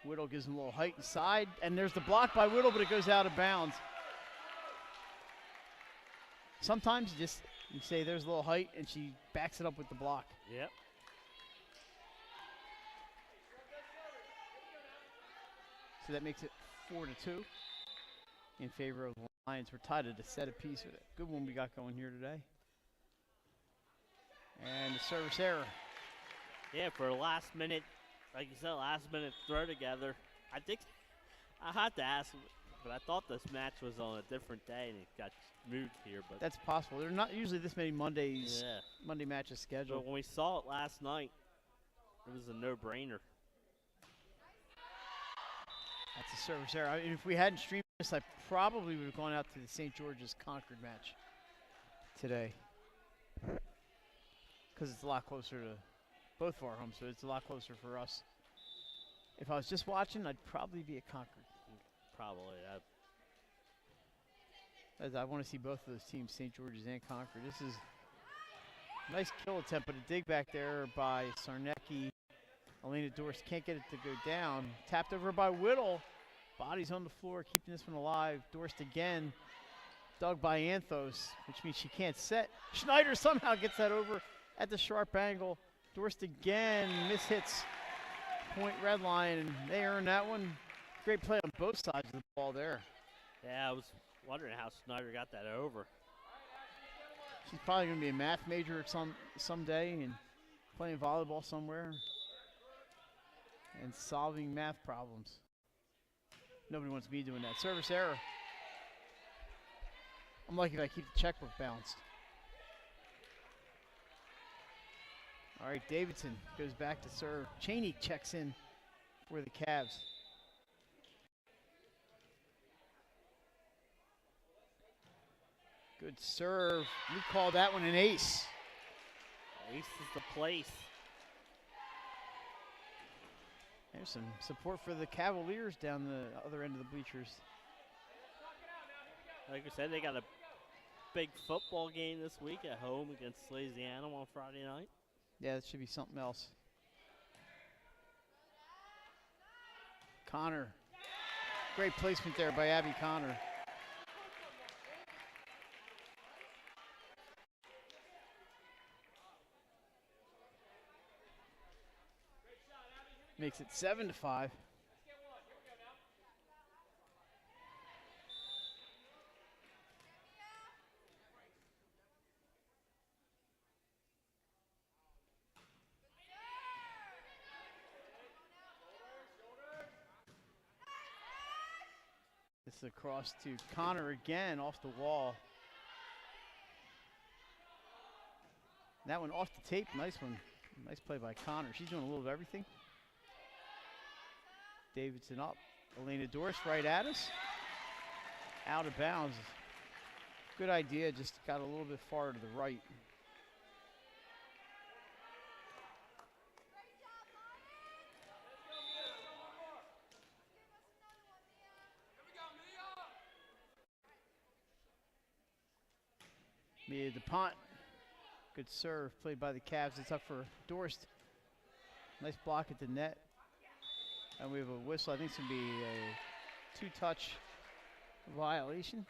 Whittle gives him a little height inside, and there's the block by Whittle, but it goes out of bounds. Sometimes you say there's a little height, and she backs it up with the block. Yep. So that makes it 4-2 in favor of the Lions. We're tied at a set apiece with it. Good one we got going here today. And the service error. Yeah, for a last minute, like you said, last minute throw together. I think I had to ask, but I thought this match was on a different day and it got moved here. But that's possible. There are not usually this many Monday matches scheduled. But when we saw it last night, it was a no-brainer. That's a service error. I mean, if we hadn't streamed this, I probably would have gone out to the St. George's Concord match today. Because it's a lot closer to both of our homes, so it's a lot closer for us. If I was just watching, I'd probably be at Concord. Probably. As I want to see both of those teams, St. George's and Concord. This is a nice kill attempt, but a dig back there by Sarnecki. Elena Dorst can't get it to go down. Tapped over by Whittle. Bodies on the floor, keeping this one alive. Dorst again. Dug by Anthos, which means she can't set. Schneider somehow gets that over at the sharp angle. Dorst again mishits point Red Lion, and they earn that one. Great play on both sides of the ball there. Yeah, I was wondering how Snyder got that over. She's probably going to be a math major someday and playing volleyball somewhere and solving math problems. Nobody wants me doing that. Service error. I'm lucky if I keep the checkbook balanced. All right, Davidson goes back to serve. Cheney checks in for the Cavs. Good serve. We call that one an ace. Ace is the place. There's some support for the Cavaliers down the other end of the bleachers. Like I said, they got a big football game this week at home against Louisiana on Friday night. Yeah, that should be something else. Connor. Great placement there by Abby Connor. Makes it 7-5. This is across to Connor again, off the wall. That one off the tape, nice one. Nice play by Connor. She's doing a little of everything. Davidson up. Elena Dorst right at us. Out of bounds. Good idea, just got a little bit far to the right. Made the punt. Good serve played by the Cavs. It's up for Dorst. Nice block at the net. And we have a whistle. I think it's going to be a two-touch violation.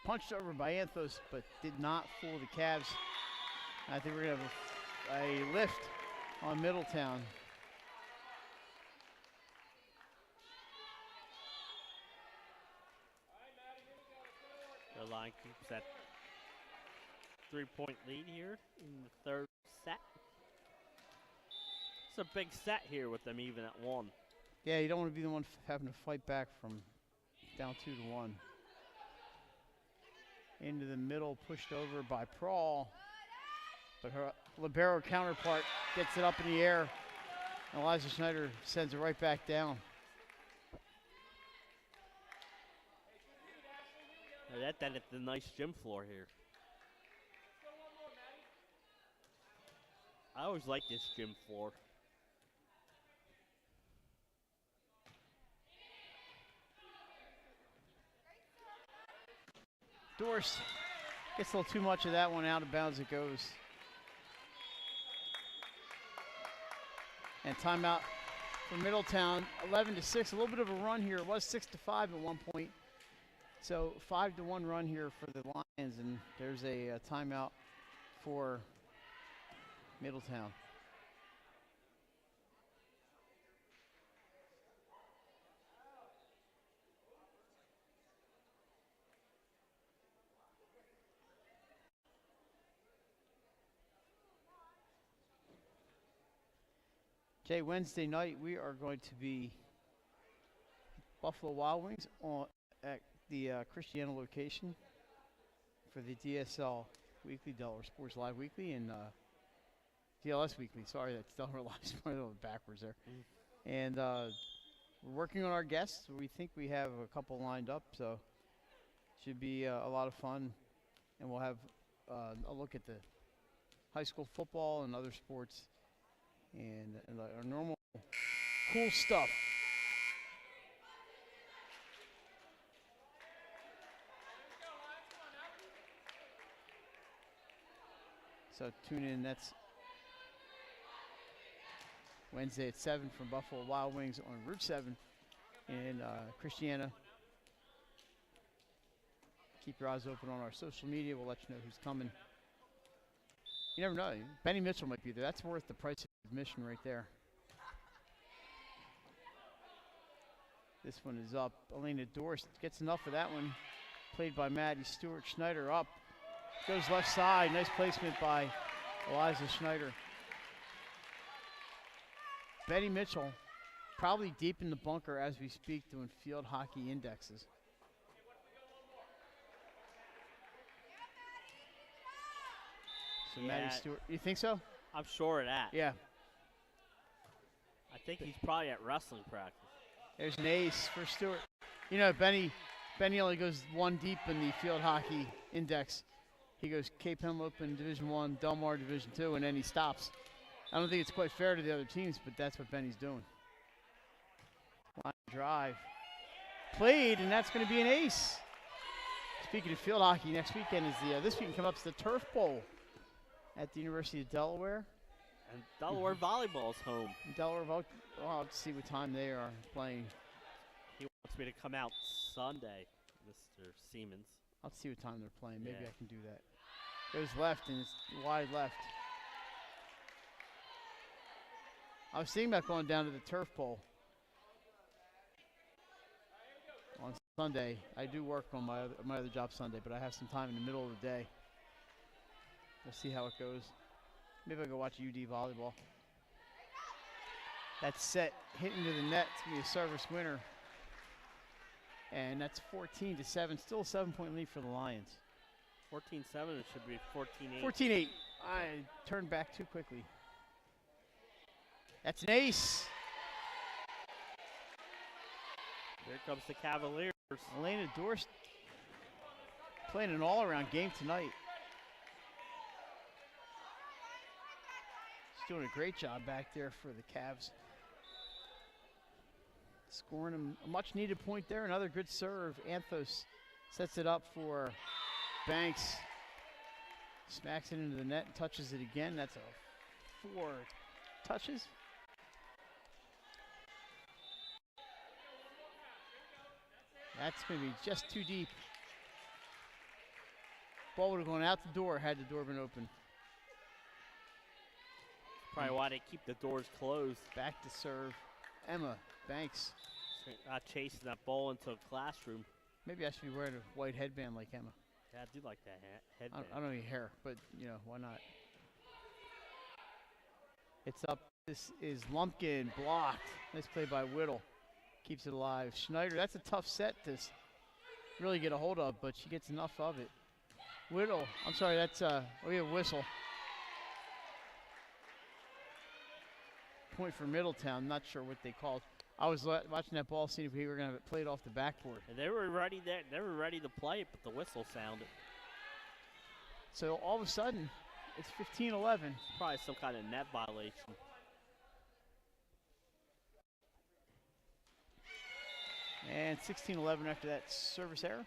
Punched over by Anthos, but did not fool the Cavs. I think we're going to have a lift on Middletown. The line keeps that 3-point lead here in the third set. It's a big set here with them even at 1. Yeah, you don't want to be the one having to fight back from down 2-1. Into the middle, pushed over by Prawl. But her libero counterpart gets it up in the air. And Eliza Schneider sends it right back down. That's a nice gym floor here. I always like this gym floor. Dorst gets a little too much of that one, out of bounds it goes. And timeout for Middletown, 11-6, a little bit of a run here. It was 6-5 at one point. So 5-1 run here for the Lions, and there's a timeout for Middletown. Jay, Wednesday night we are going to be Buffalo Wild Wings at the Christiana location for the DSL Weekly, Delaware Sports Live Weekly, and DLS Weekly. Sorry, that's Delaware Live Sports, a little backwards there. And we're working on our guests. We think we have a couple lined up, so should be a lot of fun. And we'll have a look at the high school football and other sports and our normal cool stuff. So tune in. That's Wednesday at 7 from Buffalo Wild Wings on Route 7 in Christiana. Keep your eyes open on our social media. We'll let you know who's coming. You never know. Benny Mitchell might be there. That's worth the price of admission right there. This one is up. Elena Dorst gets enough of that one. Played by Maddie Stewart. Schneider up. Goes left side. Nice placement by Eliza Schneider. Benny Mitchell probably deep in the bunker as we speak, doing field hockey indexes. So Maddie Stewart, you think so? I'm sure of that. Yeah. I think he's probably at wrestling practice. There's an ace for Stewart. You know, Benny only goes one deep in the field hockey index. He goes Cape Henlope in Division I, Del Mar Division II, and then he stops. I don't think it's quite fair to the other teams, but that's what Benny's doing. Line drive. Played, and that's going to be an ace. Speaking of field hockey, next weekend is this weekend comes up to the Turf Bowl at the University of Delaware. And Delaware Volleyball's home. Delaware Volleyball, I'll have to see what time they are playing. He wants me to come out Sunday, Mr. Siemens. I'll see what time they're playing. Maybe Yeah. I can do that. Goes left, and it's wide left. I was thinking about going down to the Turf Bowl on Sunday. I do work on my other job Sunday, but I have some time in the middle of the day. We'll see how it goes. Maybe I'll go watch UD volleyball. That's set, hit into the net. It's going to be a service winner. And that's 14-7. Still a 7-point lead for the Lions. 14-7, it should be 14-8. 14-8. I turned back too quickly. That's an ace. Here comes the Cavaliers. Elena Dorst playing an all-around game tonight. She's doing a great job back there for the Cavs. Scoring a much-needed point there. Another good serve. Anthos sets it up for Banks. Smacks it into the net and touches it again. That's a 4 touches. That's going to be just too deep. Ball would have gone out the door had the door been open. Probably why they keep the doors closed. Back to serve. Emma Banks. Not chasing that ball into a classroom. Maybe I should be wearing a white headband like Emma. Yeah, I do like that headband. I don't have any hair, but, you know, why not? It's up. This is Lumpkin, blocked. Nice play by Whittle. Keeps it alive. Schneider, that's a tough set to really get a hold of, but she gets enough of it. Whittle, I'm sorry, that's we have a whistle. Point for Middletown, not sure what they called. I was watching that ball, seeing if we were going to have it played off the backboard. And they were ready there. They were ready to play it, but the whistle sounded. So all of a sudden, it's 15-11. Probably some kind of net violation. And 16-11 after that service error.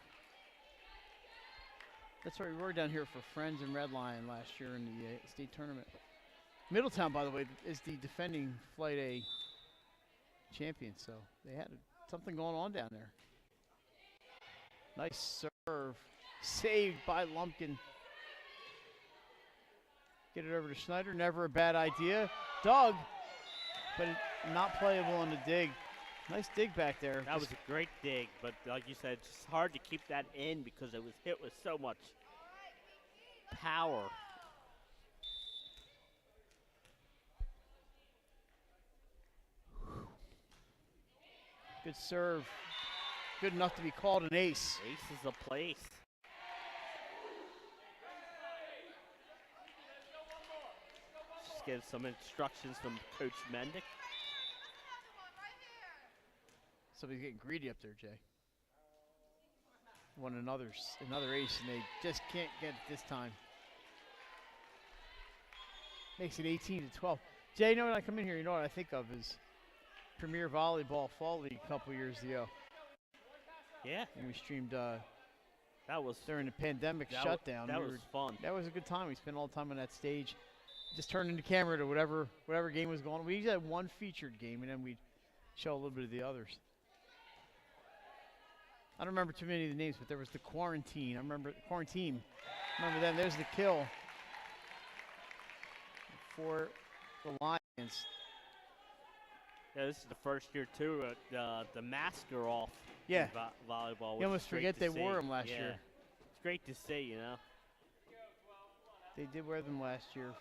That's right, we were down here for Friends and Red Lion last year in the state tournament. Middletown, by the way, is the defending Flight A champion, so they had something going on down there. Nice serve, saved by Lumpkin. Get it over to Schneider, never a bad idea. Dug, but not playable on the dig. Nice dig back there. That was a great dig, but like you said, it's just hard to keep that in because it was hit with so much power. Good serve. Good enough to be called an ace. Ace is a place. Just getting some instructions from Coach Mendick. Somebody's getting greedy up there, Jay. Won another ace, and they just can't get it this time. Makes it 18-12. Jay, you know when I come in here, you know what I think of is Premier Volleyball Fall League a couple years ago. Yeah. And we streamed that was during the pandemic shutdown. That was fun. That was a good time. We spent all the time on that stage. Just turning the camera to whatever game was going on. We usually had one featured game, and then we'd show a little bit of the others. I don't remember too many of the names, but there was the Quarantine. I remember Quarantine. Remember them. There's the kill for the Lions. Yeah, this is the first year too. The masks are off. Yeah. In volleyball. You almost forget they wore them last year. It's great to see, you know. They did wear them last year.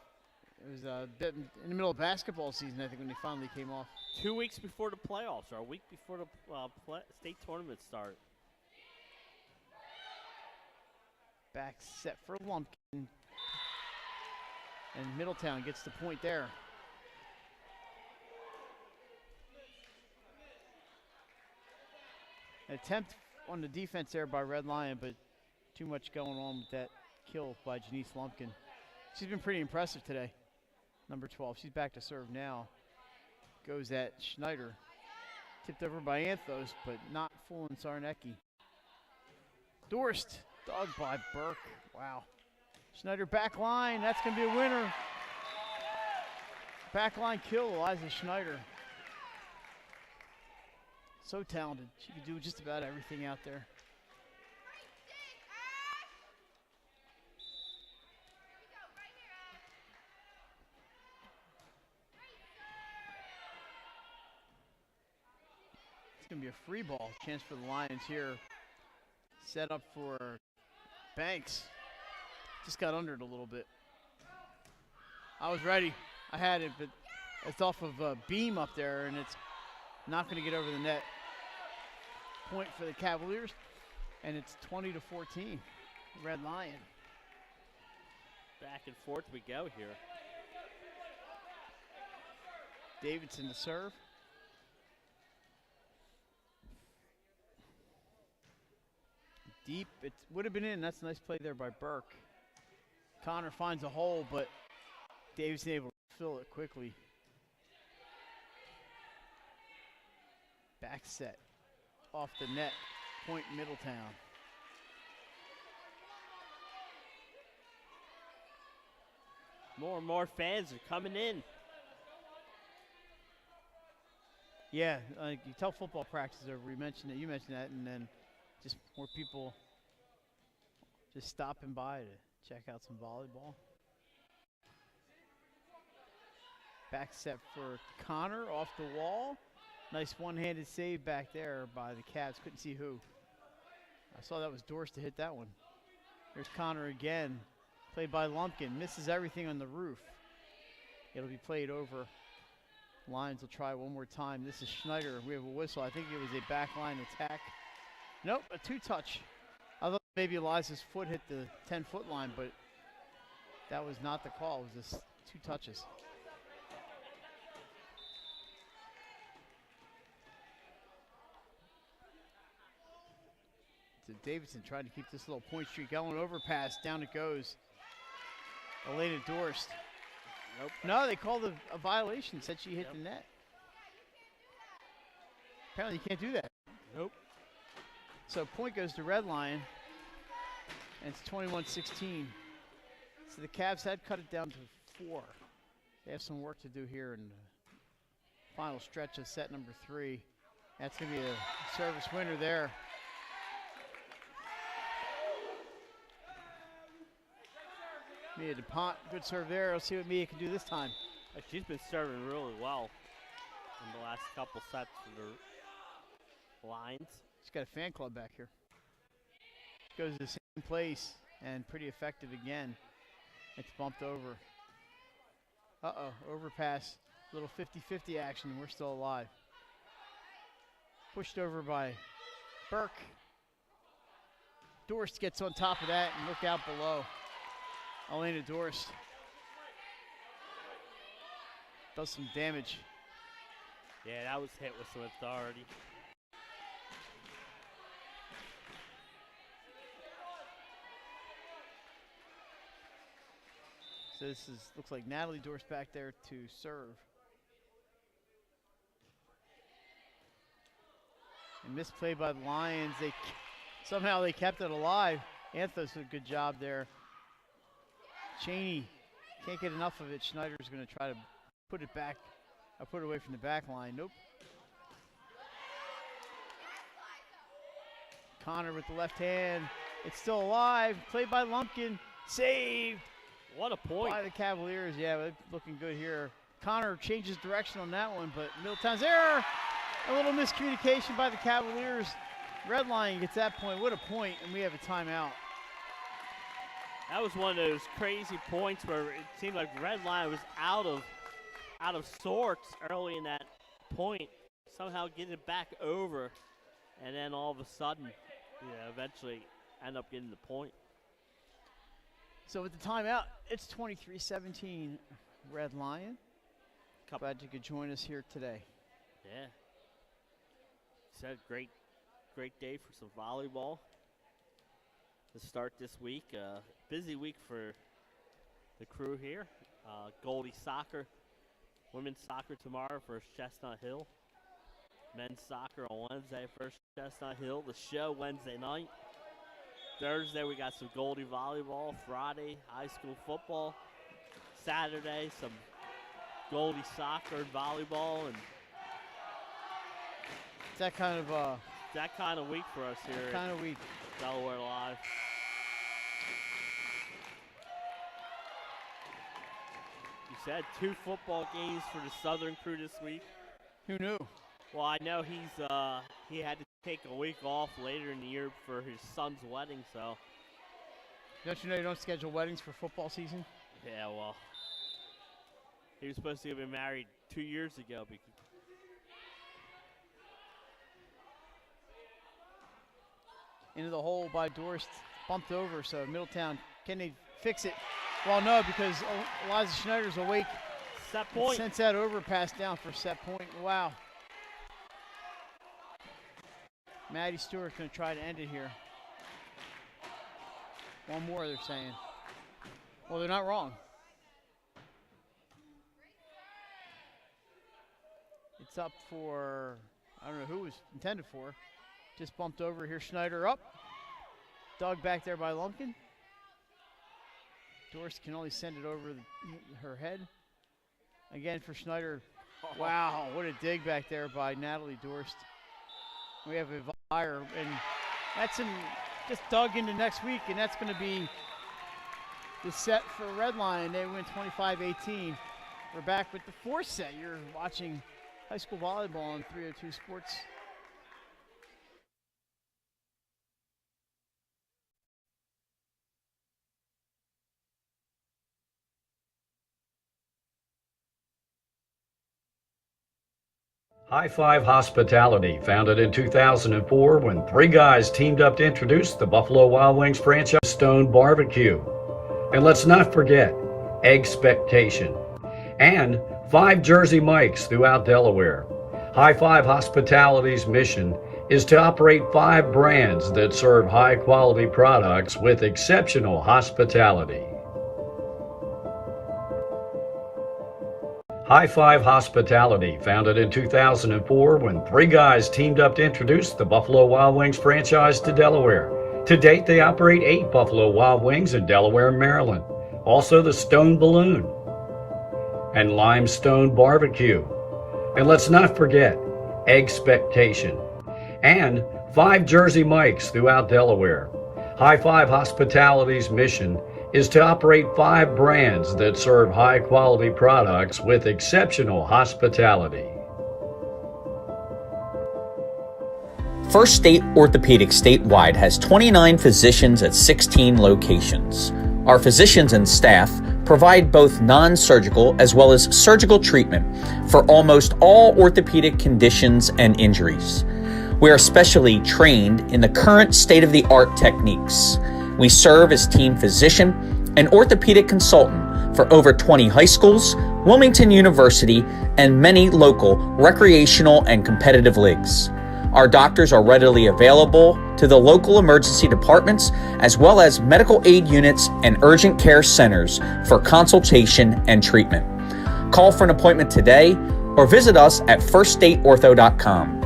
It was in the middle of basketball season, I think, when they finally came off. 2 weeks before the playoffs, or a week before the state tournament start. Back set for Lumpkin. And Middletown gets the point there. An attempt on the defense there by Red Lion, but too much going on with that kill by Janice Lumpkin. She's been pretty impressive today. Number 12, she's back to serve now. Goes at Schneider. Tipped over by Anthos, but not fooling Sarnecki. Dorst, dug by Burke. Wow. Schneider back line, that's gonna be a winner. Back line kill, Eliza Schneider. So talented, she could do just about everything out there. It's gonna be a free ball, chance for the Lions here. Set up for Banks. Just got under it a little bit. I was ready, I had it, but it's off of a beam up there and it's not gonna get over the net. Point for the Cavaliers, and it's 20-14, Red Lion. Back and forth we go here. Davidson to serve. Deep. It would have been in. That's a nice play there by Burke. Connor finds a hole, but Dave's able to fill it quickly. Back set. Off the net. Point Middletown. More and more fans are coming in. Yeah, you tell football practice over. You mentioned that, and then just more people just stopping by to check out some volleyball. Back set for Connor off the wall. Nice one-handed save back there by the Cavs. Couldn't see who. I saw that was Dorst to hit that one. Here's Connor again. Played by Lumpkin. Misses everything on the roof. It'll be played over. Lions will try one more time. This is Schneider. We have a whistle. I think it was a backline attack. Nope, a two-touch. I thought maybe Eliza's foot hit the 10-foot line, but that was not the call. It was just two touches. So Davidson trying to keep this little point streak going. Overpass, down it goes. Elena Dorst. Nope. No, they called a violation, said she hit the net. Apparently you can't do that. Nope. So point goes to Red Lion, and it's 21-16. So the Cavs had cut it down to 4. They have some work to do here in the final stretch of set number 3. That's going to be a service winner there. Mia DuPont, good serve there. Let's see what Mia can do this time. She's been serving really well in the last couple sets for the Lions. She's got a fan club back here. Goes to the same place and pretty effective again. It's bumped over. Overpass. Little 50-50 action. We're still alive. Pushed over by Burke. Dorst gets on top of that and look out below. Elena Dorst does some damage. Yeah, that was hit with some authority. So this looks like Natalie Dorst back there to serve. And misplay by the Lions. Somehow they kept it alive. Anthos did a good job there. Cheney can't get enough of it. Schneider's going to try to put it back. Put it away from the back line. Nope. Connor with the left hand. It's still alive. Played by Lumpkin. Saved. What a point. By the Cavaliers. Yeah, they're looking good here. Connor changes direction on that one, but Middletown's error. A little miscommunication by the Cavaliers. Red Lion gets that point. What a point, and we have a timeout. That was one of those crazy points where it seemed like Red Lion was out of sorts early in that point. Somehow get it back over, and then all of a sudden, eventually end up getting the point. So with the timeout, it's 23-17 Red Lion. Glad you could join us here today. Yeah. Said great day for some volleyball to start this week. Busy week for the crew here. Goldie soccer, women's soccer tomorrow for Chestnut Hill. Men's soccer on Wednesday for Chestnut Hill. The show Wednesday night. Thursday we got some Goldie volleyball. Friday high school football. Saturday some Goldie soccer and volleyball, and it's that kind of week for us here. Kind of week. Delaware Live. You said 2 football games for the Southern crew this week. Who knew? Well, I know he had to take a week off later in the year for his son's wedding, so. Don't you know you don't schedule weddings for football season? Yeah, well, he was supposed to have been married 2 years ago. Into the hole by Dorst, bumped over, so Middletown, can they fix it? Well, no, because Eliza Schneider's awake. Set point. Sends that overpass down for set point. Wow. Maddie Stewart's going to try to end it here. One more, they're saying. Well, they're not wrong. It's up for, I don't know who it was intended for. Just bumped over here. Schneider up. Dug back there by Lumpkin. Dorst can only send it over her head. Again for Schneider. Wow, what a dig back there by Natalie Dorst. We have a fire, and that's just dug into next week, and that's going to be the set for Red Lion. They win 25-18. We're back with the fourth set. You're watching high school volleyball on 302 Sports. High Five Hospitality, founded in 2004 when three guys teamed up to introduce the Buffalo Wild Wings franchise Stone Barbecue. And let's not forget Expectation and 5 Jersey Mikes throughout Delaware. High Five Hospitality's mission is to operate 5 brands that serve high quality products with exceptional hospitality. High Five Hospitality, founded in 2004 when three guys teamed up to introduce the Buffalo Wild Wings franchise to Delaware. To date, they operate 8 Buffalo Wild Wings in Delaware and Maryland. Also the Stone Balloon and Limestone Barbecue. And let's not forget Expectation and 5 Jersey Mikes throughout Delaware. High Five Hospitality's mission is to operate 5 brands that serve high quality products with exceptional hospitality. First State Orthopedic statewide has 29 physicians at 16 locations. Our physicians and staff provide both non-surgical as well as surgical treatment for almost all orthopedic conditions and injuries. We are specially trained in the current state-of-the-art techniques. We serve as team physician and orthopedic consultant for over 20 high schools, Wilmington University, and many local recreational and competitive leagues. Our doctors are readily available to the local emergency departments as well as medical aid units and urgent care centers for consultation and treatment. Call for an appointment today or visit us at firststateortho.com.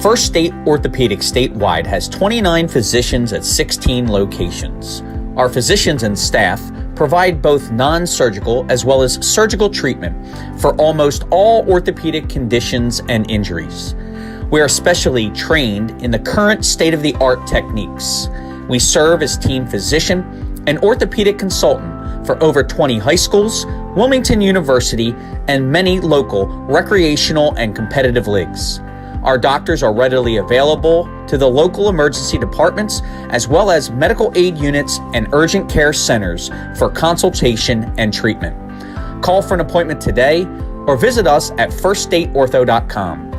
First State Orthopedic statewide has 29 physicians at 16 locations. Our physicians and staff provide both non-surgical as well as surgical treatment for almost all orthopedic conditions and injuries. We are specially trained in the current state-of-the-art techniques. We serve as team physician and orthopedic consultant for over 20 high schools, Wilmington University, and many local recreational and competitive leagues. Our doctors are readily available to the local emergency departments as well as medical aid units and urgent care centers for consultation and treatment. Call for an appointment today or visit us at firststateortho.com.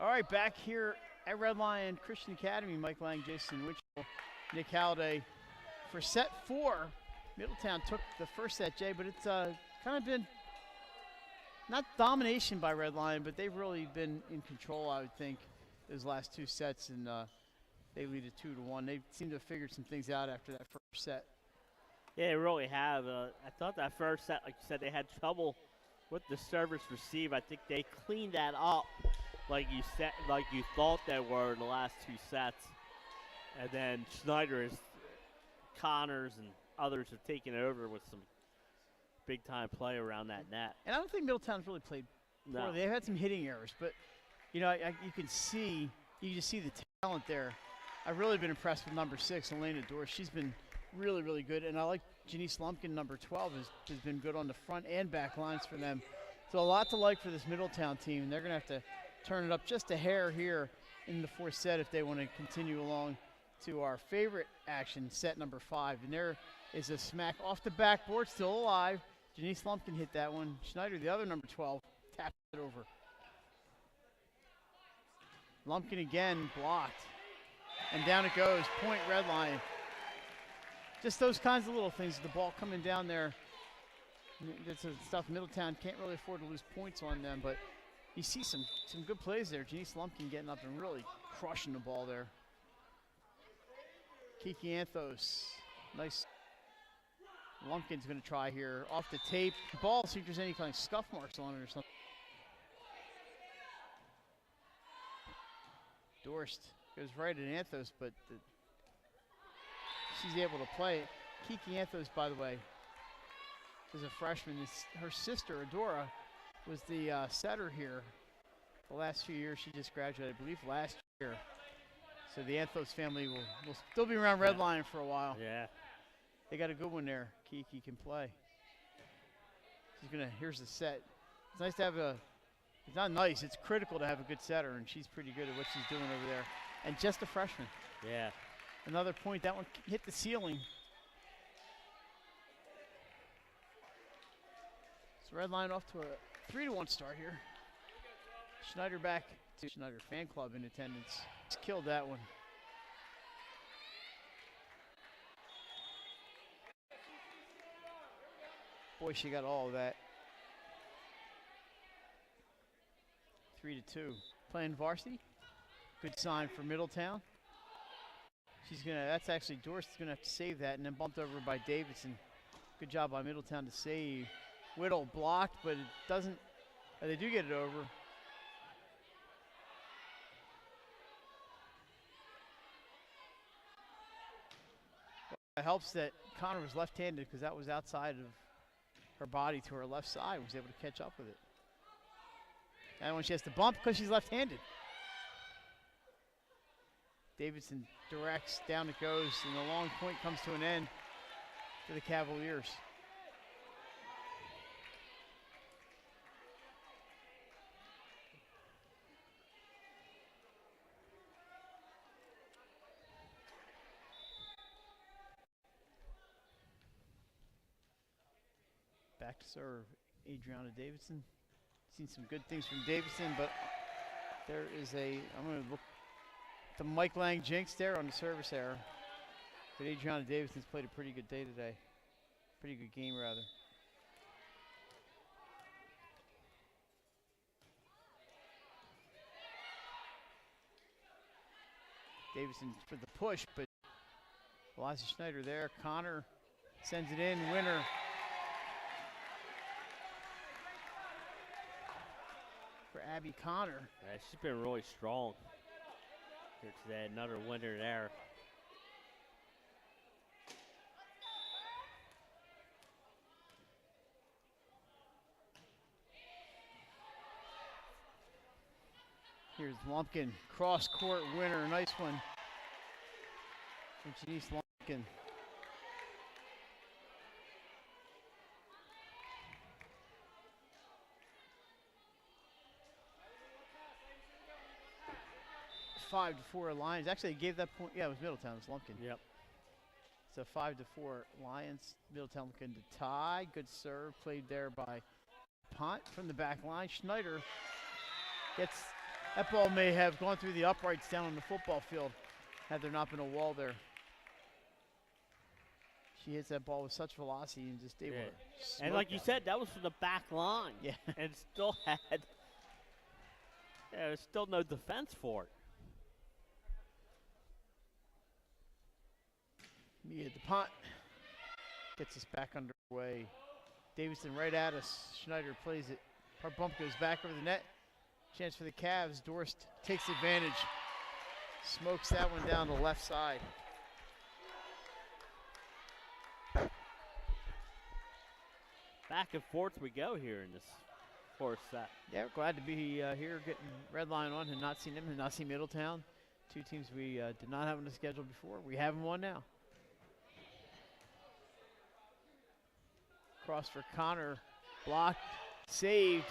All right, back here at Red Lion Christian Academy, Mike Lang, Jason Witchell, Nick Halliday. For set 4, Middletown took the first set, Jay, but it's kind of been not domination by Red Lion, but they've really been in control, I would think, those last 2 sets, and they lead it 2-1. They seem to have figured some things out after that first set. Yeah, they really have. I thought that first set, like you said, they had trouble with the service receive. I think they cleaned that up like you said, like you thought they were in the last 2 sets. And then Schneider, Connors, and others have taken over with some big-time play around that net. And I don't think Middletown's really played poorly. No. They've had some hitting errors, but, you know, you can see, you just see the talent there. I've really been impressed with number 6, Elena Dorst. She's been really, really good. And I like Janice Lumpkin, number 12, has been good on the front and back lines for them. So a lot to like for this Middletown team. They're going to have to turn it up just a hair here in the 4th set if they want to continue along to our favorite action, set number 5. And there is a smack off the backboard, still alive. Janice Lumpkin hit that one. Schneider, the other number 12, tapped it over. Lumpkin again blocked. And down it goes, point Red Lion. Just those kinds of little things, the ball coming down there That's stuff Middletown can't really afford to lose points on them, but you see some good plays there. Janice Lumpkin getting up and really crushing the ball there. Kiki Anthos, nice. Lumpkin's going to try here off the tape. Ball, see if there's any kind of scuff marks on it or something. Dorst goes right at Anthos, but she's able to play it. Kiki Anthos, by the way, is a freshman. Her sister, Adora, was the setter here the last few years. She just graduated, I believe, last year. So the Anthos family will still be around Red Lion for a while. Yeah. They got a good one there. Kiki can play. Here's the set. It's nice to have it's not nice, it's critical to have a good setter, and she's pretty good at what she's doing over there. And just a freshman. Yeah. Another point, that one hit the ceiling. So Red Lion off to a 3-1 start here. Schneider back to Schneider fan club in attendance. He's killed that one. Boy, she got all of that. 3-2. Playing varsity. Good sign for Middletown. That's actually Dorst's gonna have to save that, and then bumped over by Davidson. Good job by Middletown to save. Whittle blocked, but it doesn't, they do get it over. It helps that Connor was left-handed, because that was outside of her body to her left side, was able to catch up with it. And when she has to bump because she's left-handed. Davidson directs, down it goes, and the long point comes to an end for the Cavaliers. Back to serve, Adriana Davidson. Seen some good things from Davidson, but there is I'm going to look at the Mike Lang jinx there on the service error. But Adriana Davidson's played a pretty good day today. Pretty good game, rather. Davidson for the push, but Eliza Schneider there. Connor sends it in, winner. For Abby Connor. Yeah, she's been really strong here today. Another winner there. Here's Lumpkin, cross-court winner, nice one from Janice Lumpkin. It's 5-4 Lions. Actually, they gave that point. Yeah, it was Middletown. It was Lumpkin. Yep. So 5-4 Lions. Middletown looking to tie. Good serve played there by Pont from the back line. Schneider gets. That ball may have gone through the uprights down on the football field had there not been a wall there. She hits that ball with such velocity and just able to. And like you said, that was from the back line. Yeah. And still had. Yeah, there's still no defense for it. Mia DuPont gets us back underway. Davidson right at us. Schneider plays it. Our bump goes back over the net. Chance for the Cavs. Dorst takes advantage. Smokes that one down the left side. Back and forth we go here in this fourth set. Yeah, we're glad to be here getting Red Lion on and not seen them and not seen Middletown. Two teams we did not have on the schedule before. We have them on now. Cross for Connor. Blocked. Saved.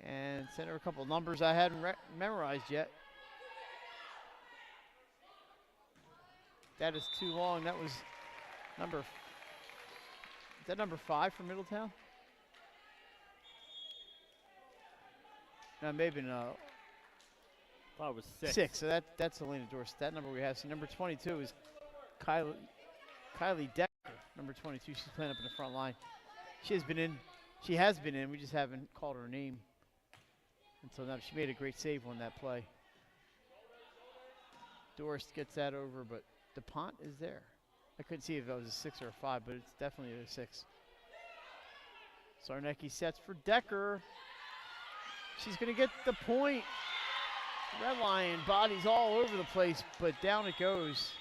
And sent her a couple of numbers I hadn't memorized yet. That is too long. That was number. Is that number 5 for Middletown? No, maybe no. I thought it was 6. 6. So that's Elena Dorst. That number we have. See, number 22 is Kylie Decker. number 22. She's playing up in the front line. She has been in. We just haven't called her name until now. She made a great save on that play. Dorst gets that over, but DuPont is there. I couldn't see if that was a 6 or a 5, but it's definitely a 6. Sarnecki sets for Decker. She's going to get the point. Red Lion bodies all over the place, but down it goes.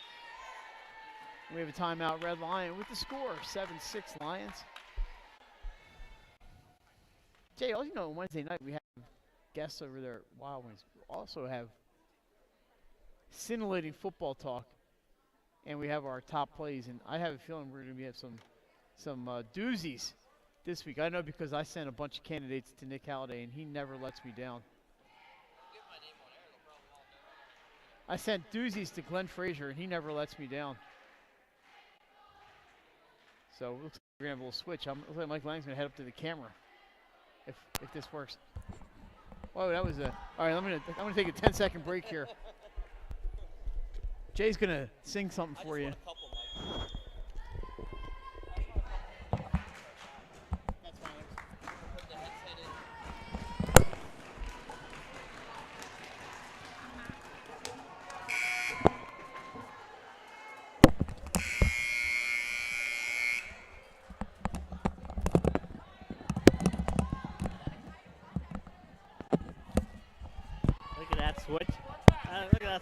We have a timeout. Red Lion with the score, 7-6 Lions. Jay, also, you know, Wednesday night we have guests over there at Wild Wings. We also have scintillating football talk, and we have our top plays. And I have a feeling we're going to have some doozies this week. I know because I sent a bunch of candidates to Nick Halliday, and he never lets me down. I sent doozies to Glenn Frazier, and he never lets me down. So it looks like we're going to have a little switch. Looks like Mike Lang's going to head up to the camera if this works. Whoa, that was a... All right, I'm going to take a 10-second break here. Jay's going to sing something for you.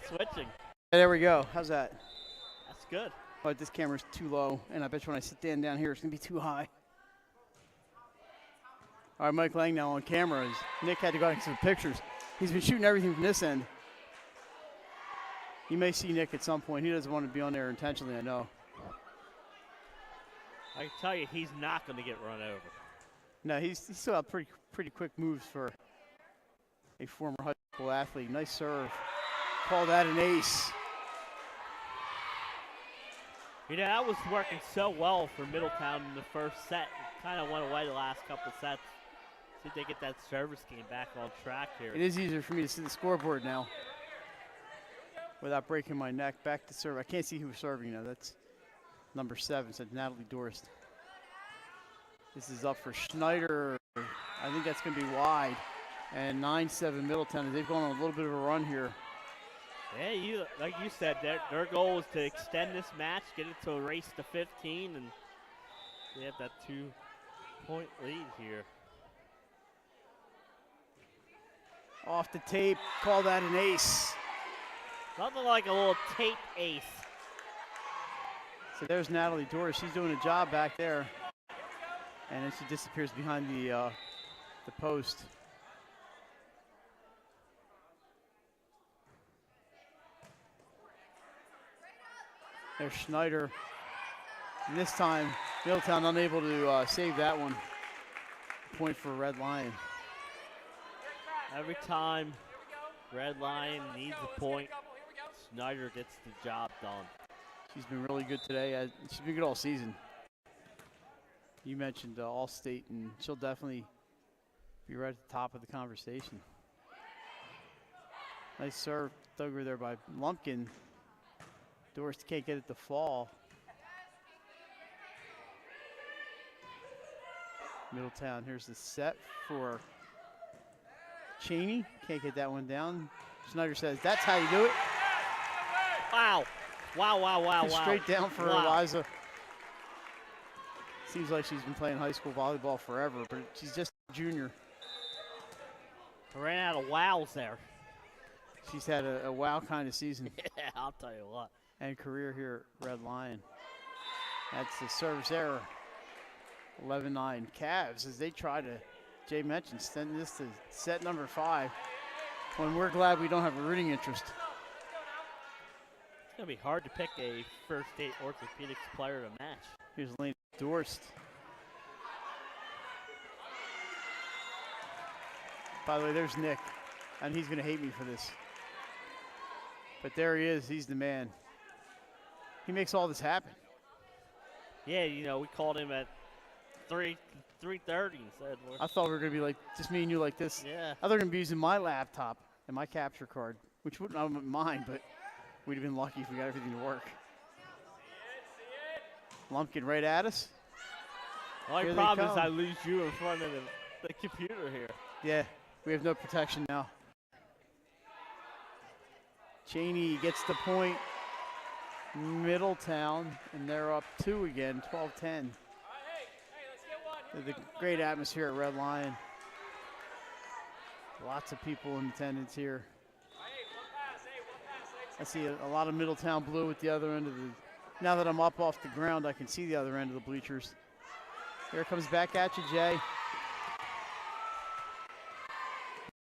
Switching. There we go. How's that? That's good. But this camera's too low, and I bet you when I sit down here, it's going to be too high. All right, Mike Lang now on camera. Nick had to go into some pictures. He's been shooting everything from this end. You may see Nick at some point. He doesn't want to be on there intentionally, I know. I can tell you he's not going to get run over. No, he's still got pretty quick moves for a former high school athlete. Nice serve. Call that an ace. You know, that was working so well for Middletown in the first set. Kind of went away the last couple sets. See if they get that service game back on track here. It is easier for me to see the scoreboard now without breaking my neck. Back to serve. I can't see who's serving now. That's number 7, so Natalie Dorst. This is up for Schneider. I think that's going to be wide. And 9-7 Middletown. They've gone on a little bit of a run here. Yeah, like you said, their goal is to extend this match, get it to a race to 15, and they have that 2-point lead here. Off the tape, call that an ace. Nothing like a little tape ace. So there's Natalie Dorst. She's doing a job back there. And then she disappears behind the post. There's Schneider. And this time, Middletown unable to save that one. Point for Red Lion. Every time Red Lion needs a point, Schneider gets the job done. She's been really good today. She's been good all season. You mentioned All-State, and she'll definitely be right at the top of the conversation. Nice serve dug over there by Lumpkin. Dorst can't get it to fall. Middletown, here's the set for Cheney. Can't get that one down. Schneider says, that's how you do it. Wow. Wow. Straight down for Eliza. Seems like she's been playing high school volleyball forever, but she's just a junior. Ran out of wows there. She's had a wow kind of season. Yeah, I'll tell you what. And career here at Red Lion. That's the service error. 11-9 Cavs as they try to, Jay mentioned, send this to set number 5 when we're glad we don't have a rooting interest. It's going to be hard to pick a First State Orthopedics player to match. Here's Lane Dorst. By the way, there's Nick, and he's going to hate me for this. But there he is. He's the man. He makes all this happen. Yeah, you know, we called him at 3:30 and said, I thought we were going to be like, just me and you like this. Yeah. I thought we were going to be using my laptop and my capture card, which I wouldn't mind, but we'd have been lucky if we got everything to work. Lumpkin right at us. The only problem is I lose you in front of the computer here. Yeah, we have no protection now. Cheney gets the point. Middletown, and they're up 2 again, 12-10. The great atmosphere at Red Lion. Lots of people in attendance here. I see a lot of Middletown blue at the other end of the, now that I'm up off the ground, I can see the other end of the bleachers. Here it comes back at you, Jay.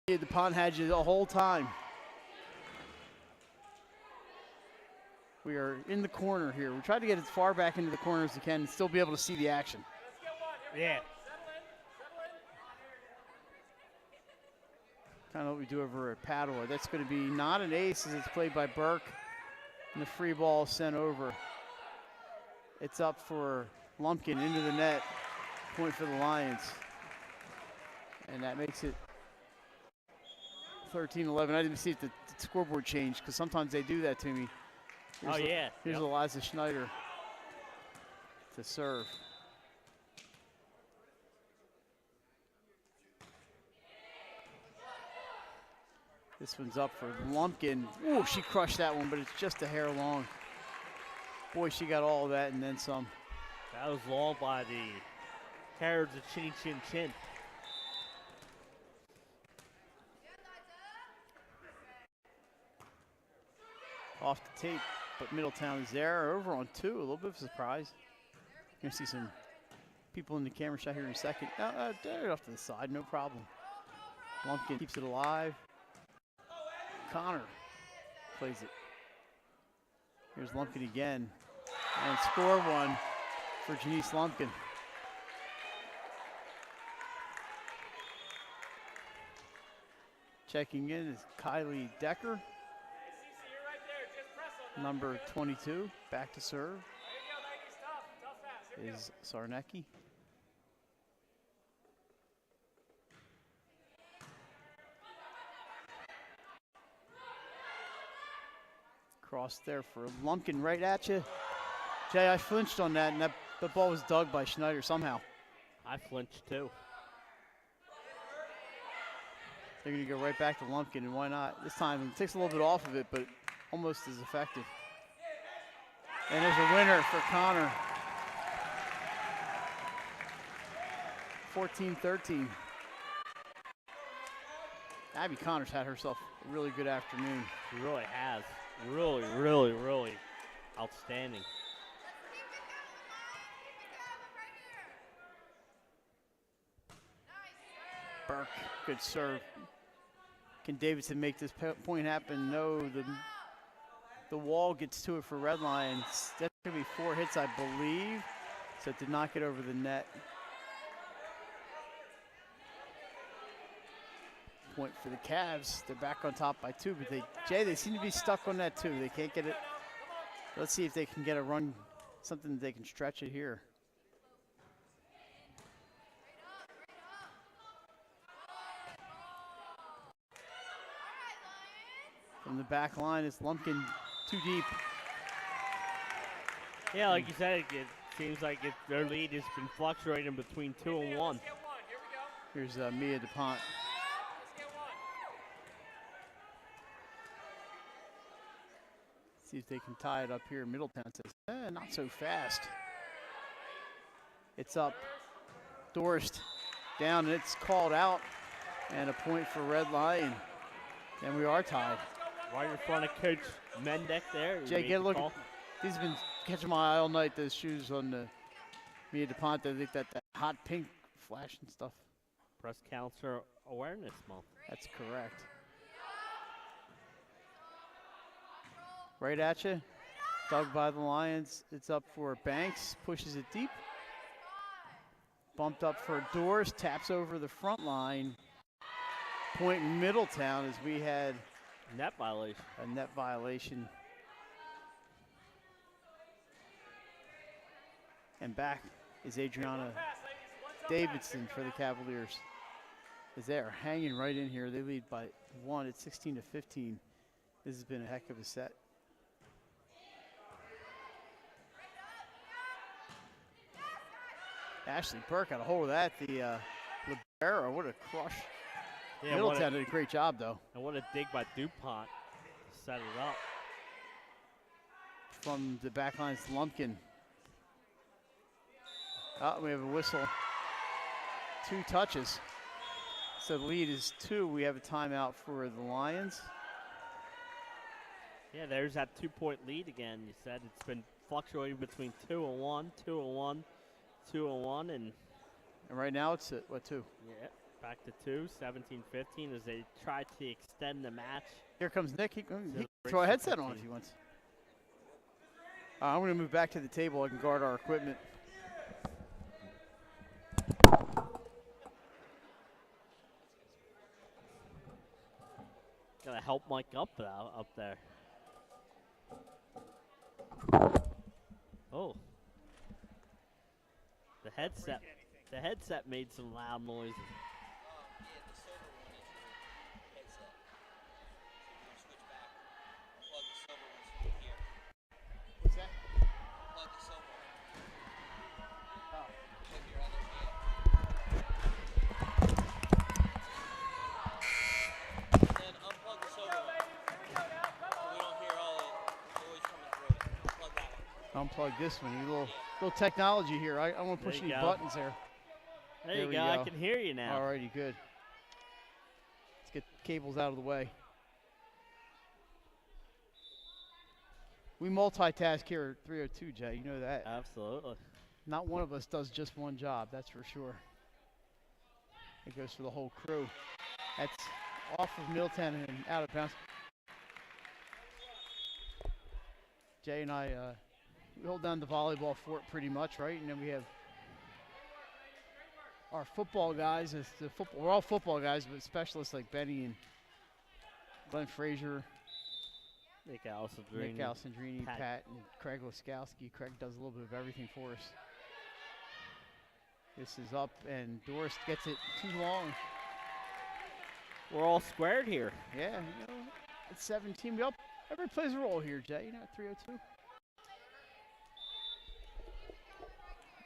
The pond had you the whole time. We are in the corner here. We try to get as far back into the corner as we can and still be able to see the action. Yeah. Kind of what we do over at Padua. That's going to be not an ace as it's played by Burke. And the free ball sent over. It's up for Lumpkin into the net. Point for the Lions. And that makes it 13-11. I didn't see the scoreboard change because sometimes they do that to me. Here's Eliza Schneider to serve. This one's up for Lumpkin. Ooh, she crushed that one, but it's just a hair long. Boy, she got all of that and then some. That was long by the Carriers of Chin Chin Chin. Off the tape, but Middletown is there. Over on 2, a little bit of a surprise. You're gonna see some people in the camera shot here in a second. They're off to the side, no problem. Lumpkin keeps it alive. Connor plays it. Here's Lumpkin again. And score one for Janice Lumpkin. Checking in is Kylie Decker. Number 22, back to serve, is Sarnecki. Cross there for Lumpkin right at you. Jay, I flinched on that, and the ball was dug by Schneider somehow. I flinched too. They're going to go right back to Lumpkin, and why not? This time it takes a little bit off of it, but almost as effective. And there's a winner for Connor. 14-13. Abby Connor's had herself a really good afternoon. She really has. Really, really, really outstanding. Burke, good serve. Can Davidson make this point happen? No, the wall gets to it for Red Lions. That's gonna be 4 hits, I believe. So it did not get over the net. Point for the Cavs. They're back on top by 2, but they seem to be stuck on that 2. They can't get it. Let's see if they can get a run, something that they can stretch it here. From the back line, it's Lumpkin too deep. Yeah, like you said, it seems like their lead has been fluctuating between 2 and 1. Here's Mia DuPont. See if they can tie it up here. Middletown says, not so fast. It's up. Dorst down, and it's called out. And a point for Red Lion. And we are tied. Right in front of Coach Mendek there. Jay, get a look. These have been catching my eye all night, those shoes on the Mia DuPont. They think that hot pink flash and stuff. Breast Cancer Awareness Month. That's correct. Right at you. Dug by the Lions. It's up for Banks. Pushes it deep. Bumped up for Doors. Taps over the front line. Point in Middletown as we had net violation. A net violation. And back is Adriana Davidson for the Cavaliers. As they are hanging right in here. They lead by 1 at 16-15. This has been a heck of a set. Ashley Burke got a hold of that. The libero, what a crush. Yeah, Middletown did a great job, though. And what a dig by DuPont to set it up. From the back lines, Lumpkin. Oh, we have a whistle. 2 touches. So the lead is 2. We have a timeout for the Lions. Yeah, there's that 2-point lead again. You said it's been fluctuating between 2-1, 2-1, 2-1, and right now it's at, what, 2? yeah, back to 2, 17-15 as they try to extend the match. Here comes Nick. He can throw a headset on if he wants. I'm going to move back to the table. I can guard our equipment. Gotta help Mike up there. Oh. The headset made some loud noises. What's that? Unplug this one. A little technology here. I want to push any buttons there. There you go. I can hear you now. All righty, good. Let's get the cables out of the way. We multitask here at 302, Jay. You know that. Absolutely. Not one of us does just one job, that's for sure. It goes for the whole crew. That's off of Middletown and out of bounds. Jay and I, we hold down the volleyball fort pretty much, right? And then we have our football guys. We're all football guys, but specialists like Benny and Glenn Frazier, Nick Alessandrini, Pat, and Craig Laskowski. Craig does a little bit of everything for us. This is up, and Doris gets it too long. We're all squared here. Yeah, you know, it's 17. Everybody plays a role here, Jay. You know, at 302.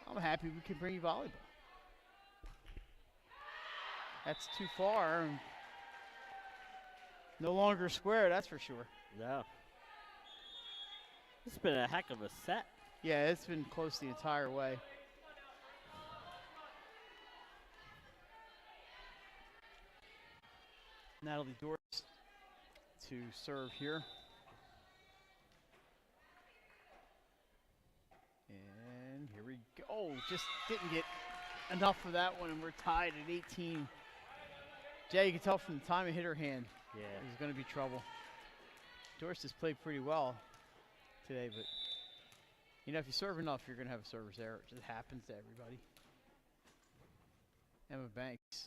I'm happy we can bring you volleyball. That's too far. No longer square, that's for sure. No. It's been a heck of a set. Yeah, it's been close the entire way. Natalie Doris to serve here. And here we go. Oh, just didn't get enough for that one, and we're tied at 18. Jay, you can tell from the time it hit her hand. Yeah. There's going to be trouble. Doris has played pretty well today, but you know, if you serve enough, you're going to have a server's error. It just happens to everybody. Emma Banks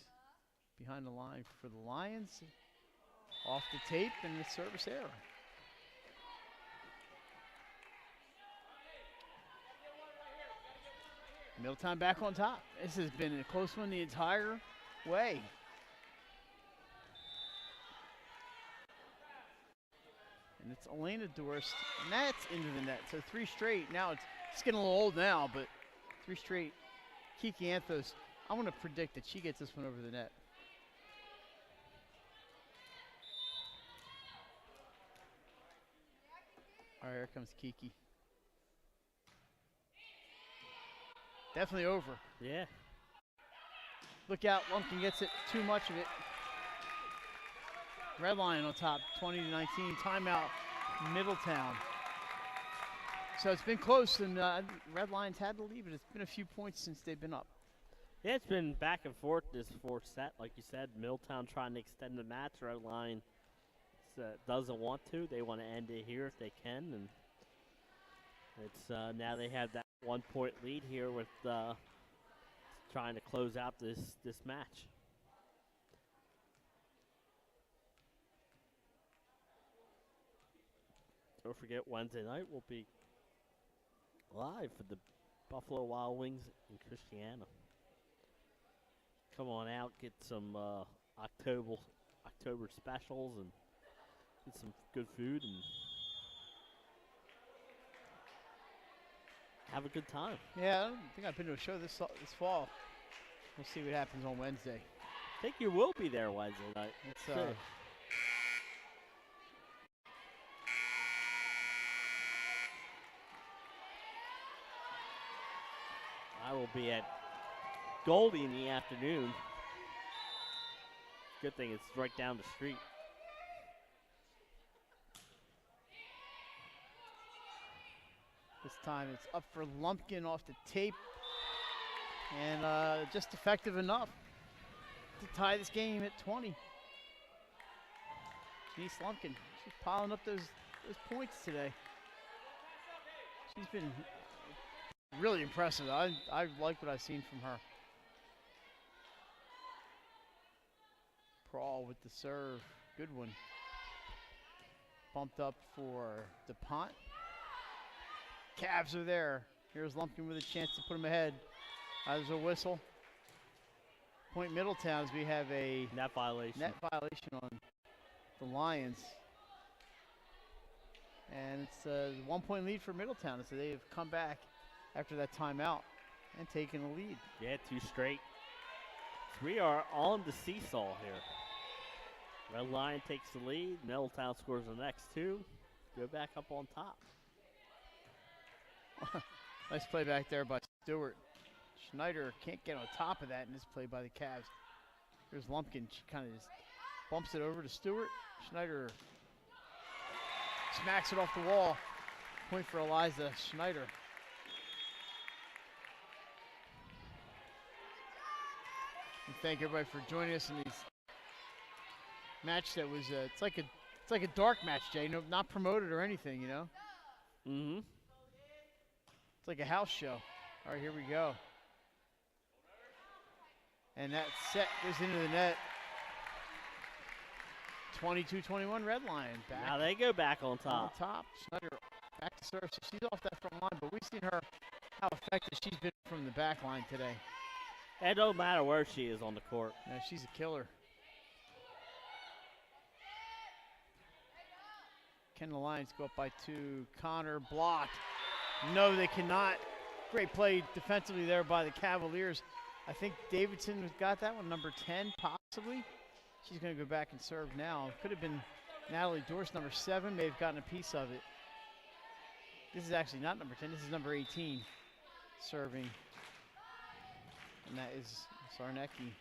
behind the line for the Lions. Off the tape and the service error. Middletown back on top. This has been a close one the entire way. And it's Elena Dorst, and that's into the net. So 3 straight. Now it's getting a little old now, but 3 straight. Kiki Anthos, I want to predict that she gets this one over the net. All right, here comes Kiki. Definitely over. Yeah. Look out, Lumpkin gets it, too much of it. Red Lion on top, 20-19, timeout, Middletown. So it's been close, and Red Lions had to leave it. It's been a few points since they've been up. Yeah, it's been back and forth this 4th set. Like you said, Middletown trying to extend the match. Red Lion doesn't want to. They want to end it here if they can. And it's now they have that 1-point lead here with trying to close out this match. Don't forget, Wednesday night we'll be live for the Buffalo Wild Wings in Christiana. Come on out, get some October specials and get some good food and have a good time. Yeah, I don't think I've been to a show this fall. We'll see what happens on Wednesday. I think you will be there Wednesday night. It's I will be at Goldie in the afternoon. Good thing it's right down the street. This time it's up for Lumpkin off the tape. And just effective enough to tie this game at 20. Denise Lumpkin, she's piling up those points today. She's been really impressive. I like what I've seen from her. Prawl with the serve. Good one. Bumped up for DuPont. Cavs are there. Here's Lumpkin with a chance to put them ahead. There's a whistle. Point Middletown as we have a net violation on the Lions. And it's a 1-point lead for Middletown. So they have come back after that timeout and taken the lead. Yeah, 2 straight. We are on the seesaw here. Red Lion takes the lead. Middletown scores the next 2. Go back up on top. Nice play back there by Stewart. Schneider can't get on top of that in this play by the Cavs. Here's Lumpkin. She kind of just bumps it over to Stewart. Schneider smacks it off the wall. Point for Eliza Schneider. And thank everybody for joining us in these match that was it's like a dark match, Jay. No, not promoted or anything, you know. Mm-hmm. It's like a house show. All right, here we go. And that set goes into the net. 22-21 Red Lion back. Now they go back on top. Schneider back to serve. So she's off that front line, but we've seen her how effective she's been from the back line today. It don't matter where she is on the court. Yeah, she's a killer. Can the Lions go up by 2? Connor blocked. No, they cannot. Great play defensively there by the Cavaliers. I think Davidson got that one, number 10, possibly. She's going to go back and serve now. Could have been Natalie Dorst, number 7, may have gotten a piece of it. This is actually not number 10. This is number 18 serving. And that is Sarnecki.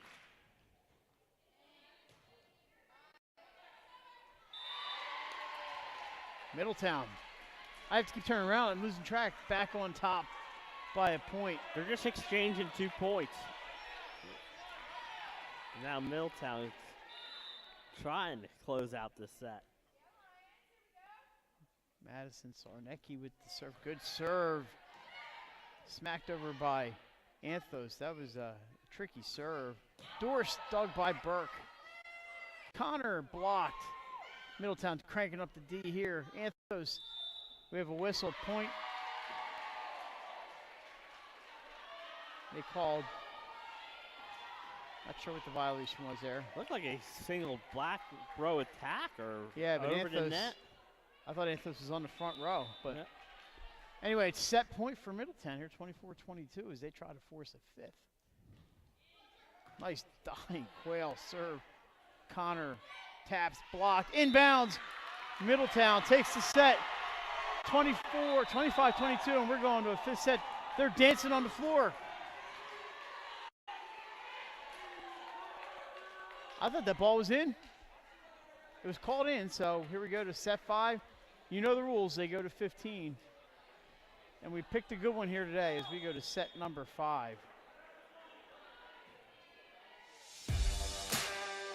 Middletown. I have to keep turning around and losing track. Back on top by a point. They're just exchanging 2 points. Now Middletown is trying to close out this set. Madison Sarnecki with the serve. Good serve. Smacked over by Anthos. That was a tricky serve. Dorst dug by Burke. Connor blocked. Middletown cranking up the D here. Anthos, we have a whistle point. They called, not sure what the violation was there. Looked like a single black row attack or yeah, but over the net. I thought Anthos was on the front row, but yeah. Anyway, it's set point for Middletown here, 24-22 as they try to force a 5th. Nice dying Quayle serve. Connor taps, blocked, inbounds. Middletown takes the set, 25-22, and we're going to a 5th set. They're dancing on the floor. I thought that ball was in. It was called in, so here we go to set 5. You know the rules, they go to 15. And we picked a good one here today as we go to set number 5.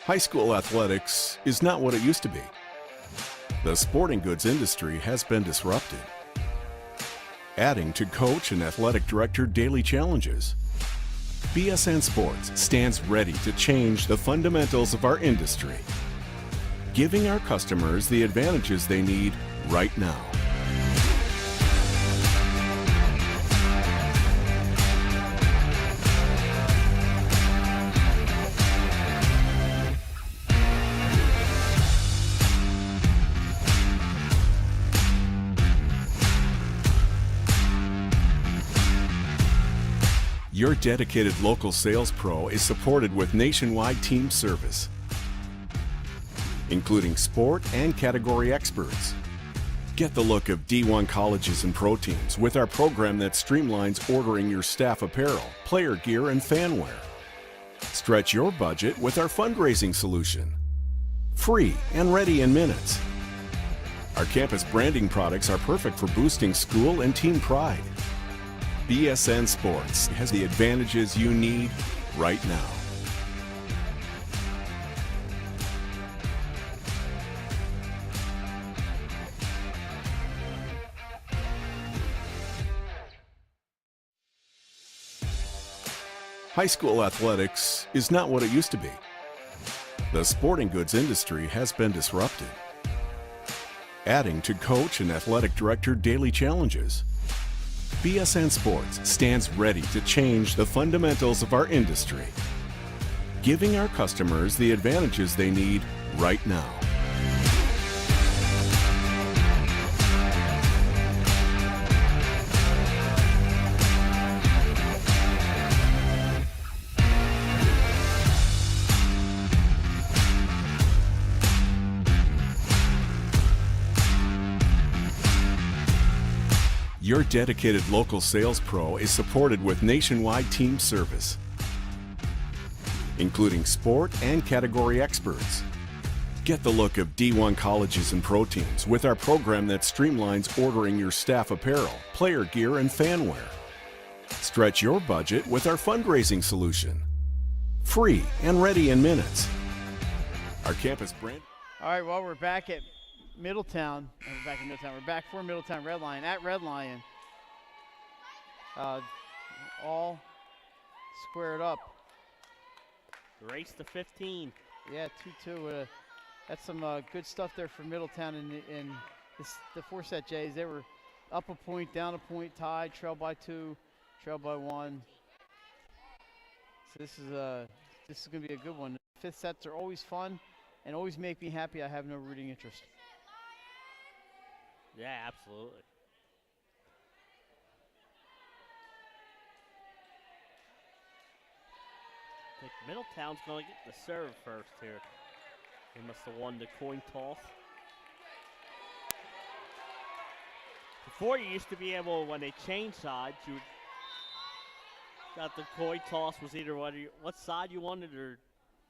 High school athletics is not what it used to be. The sporting goods industry has been disrupted, adding to coach and athletic director daily challenges. BSN Sports stands ready to change the fundamentals of our industry, giving our customers the advantages they need right now. Your dedicated local sales pro is supported with nationwide team service, including sport and category experts. Get the look of D1 colleges and pro teams with our program that streamlines ordering your staff apparel, player gear, and fan wear. Stretch your budget with our fundraising solution. Free and ready in minutes. Our campus branding products are perfect for boosting school and team pride. BSN Sports has the advantages you need right now. High school athletics is not what it used to be. The sporting goods industry has been disrupted, adding to coach and athletic director daily challenges. BSN Sports stands ready to change the fundamentals of our industry, giving our customers the advantages they need right now. Your dedicated local sales pro is supported with nationwide team service, including sport and category experts. Get the look of D1 colleges and pro teams with our program that streamlines ordering your staff apparel, player gear, and fan wear. Stretch your budget with our fundraising solution. Free and ready in minutes. Our campus brand. All right, well, we're back at Middletown. We're back for Middletown Red Lion at Red Lion. All squared up. Race to 15. Yeah, 2-2. That's some good stuff there for Middletown in the 4-set Jays. They were up a point, down a point, tied, trailed by 2, trailed by 1. So this is going to be a good one. Fifth sets are always fun and always make me happy. I have no rooting interest. Yeah, absolutely. I think Middletown's going to get the serve first here. They must have won the coin toss. Before, you used to be able, when they changed sides, you got the coin toss was either what side you wanted or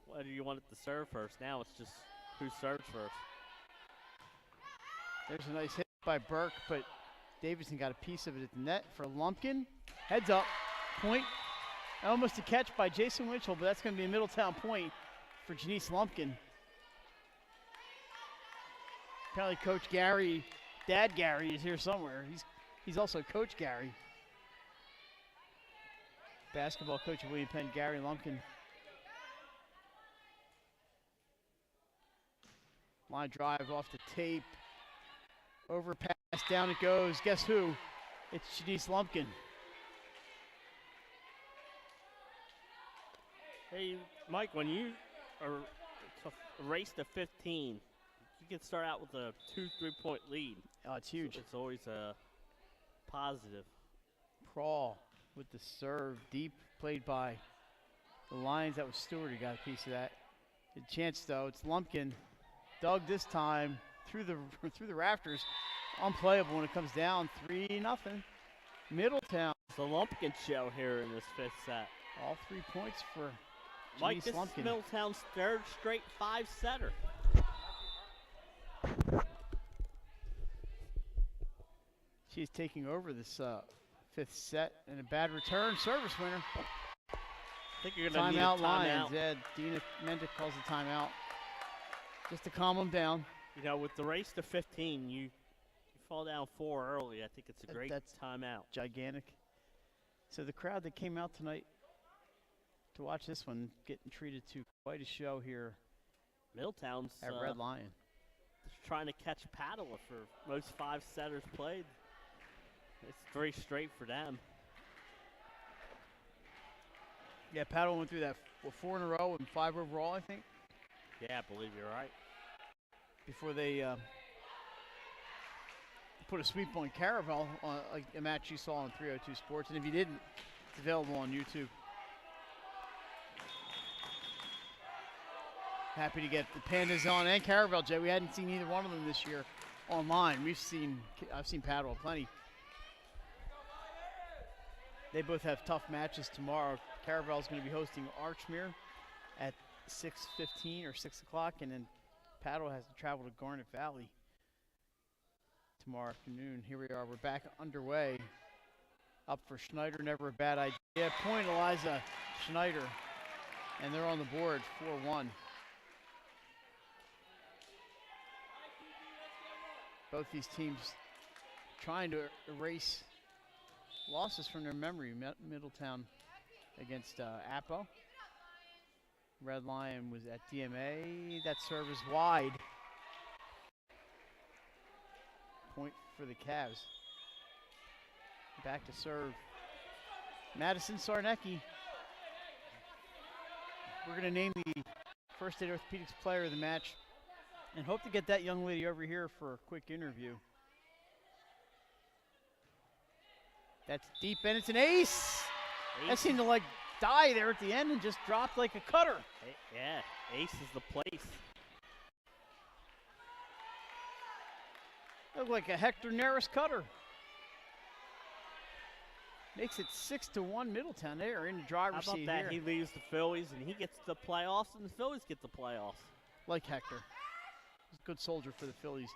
whether you wanted to serve first. Now it's just who serves first. There's a nice hit by Burke, but Davidson got a piece of it at the net for Lumpkin. Heads up, point. Almost a catch by Jason Winchell, but that's going to be a Middletown point for Janice Lumpkin. Apparently Coach Gary, Dad Gary, is here somewhere. He's also Coach Gary. Basketball coach of William Penn, Gary Lumpkin. Line drive off the tape. Overpass, down it goes. Guess who? It's Janice Lumpkin. Hey, Mike, when you are race to 15, you can start out with a 2 3-point lead. Oh, it's huge. So it's always a positive. Prawl with the serve, deep, played by the Lions. That was Stewart who got a piece of that. Good chance, though. It's Lumpkin. Dug this time through the rafters. Unplayable when it comes down 3-0. Middletown. It's the Lumpkin show here in this fifth set. All 3 points for Mike, Janice Lumpkin. This is Middletown's third straight 5-setter. She's taking over this fifth set, and a bad return. Service winner. I think you're going to need a timeout. timeout. Lions. Yeah, Dina Mendick calls a timeout just to calm them down. You know, with the race to 15, you fall down 4 early. I think it's a great timeout. Gigantic. So the crowd that came out tonight to watch this one getting treated to quite a show here. Middletown's at Red Lion. Trying to catch paddle for most 5-setters played. It's 3 straight for them. Yeah, paddle went through that 4 in a row and 5 overall, I think. Yeah, I believe you're right. Before they put a sweep on Caravel, a match you saw on 302 Sports. And if you didn't, It's available on YouTube. Happy to get the Pandas on and Caravel, Jay. We hadn't seen either one of them this year online. I've seen Padua plenty. They both have tough matches tomorrow. Caravel's going to be hosting Archmere at 6:15 or 6 o'clock, and then Padua has to travel to Garnet Valley tomorrow afternoon. Here we are. We're back underway. Up for Schneider, never a bad idea. Point Eliza Schneider, and they're on the board, 4-1. Both these teams trying to erase losses from their memory. Middletown against Appo. Red Lion was at DMA. That serve is wide. Point for the Cavs. Back to serve. Madison Sarnecki. We're going to name the First Aid Orthopedics player of the match and hope to get that young lady over here for a quick interview. That's deep, and it's an ace. That seemed to like die there at the end and just dropped like a cutter. Yeah, ace is the place. Looked like a Hector Neris cutter. Makes it 6-1 Middletown. They are in the driver's seat here. How about that? He leaves the Phillies and he gets the playoffs, and the Phillies get the playoffs. Like Hector. He's a good soldier for the Phillies.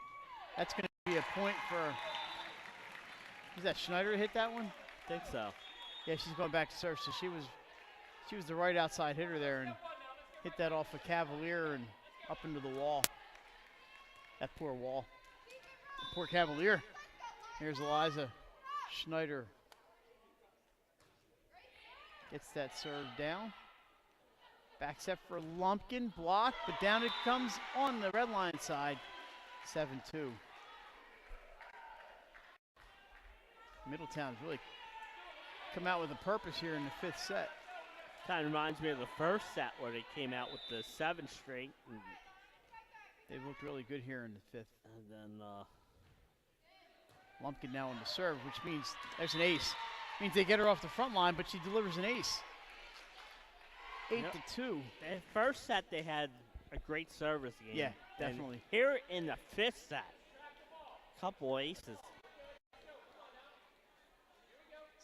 That's going to be a point for, is that Schneider hit that one? I think so. Yeah, she's going back to serve. So she was the right outside hitter there and hit that off a Cavalier and up into the wall. That poor wall. The poor Cavalier. Here's Eliza Schneider. Gets that serve down. Back set for Lumpkin, blocked, but down it comes on the Red Lion side, 7-2. Middletown's really come out with a purpose here in the fifth set. Kind of reminds me of the first set where they came out with the 7 straight. And they looked really good here in the fifth. And then Lumpkin now on the serve, which means there's an ace. Means they get her off the front line, but she delivers an ace. 8-2. The first set they had a great service game. Yeah, definitely. And here in the fifth set, couple aces.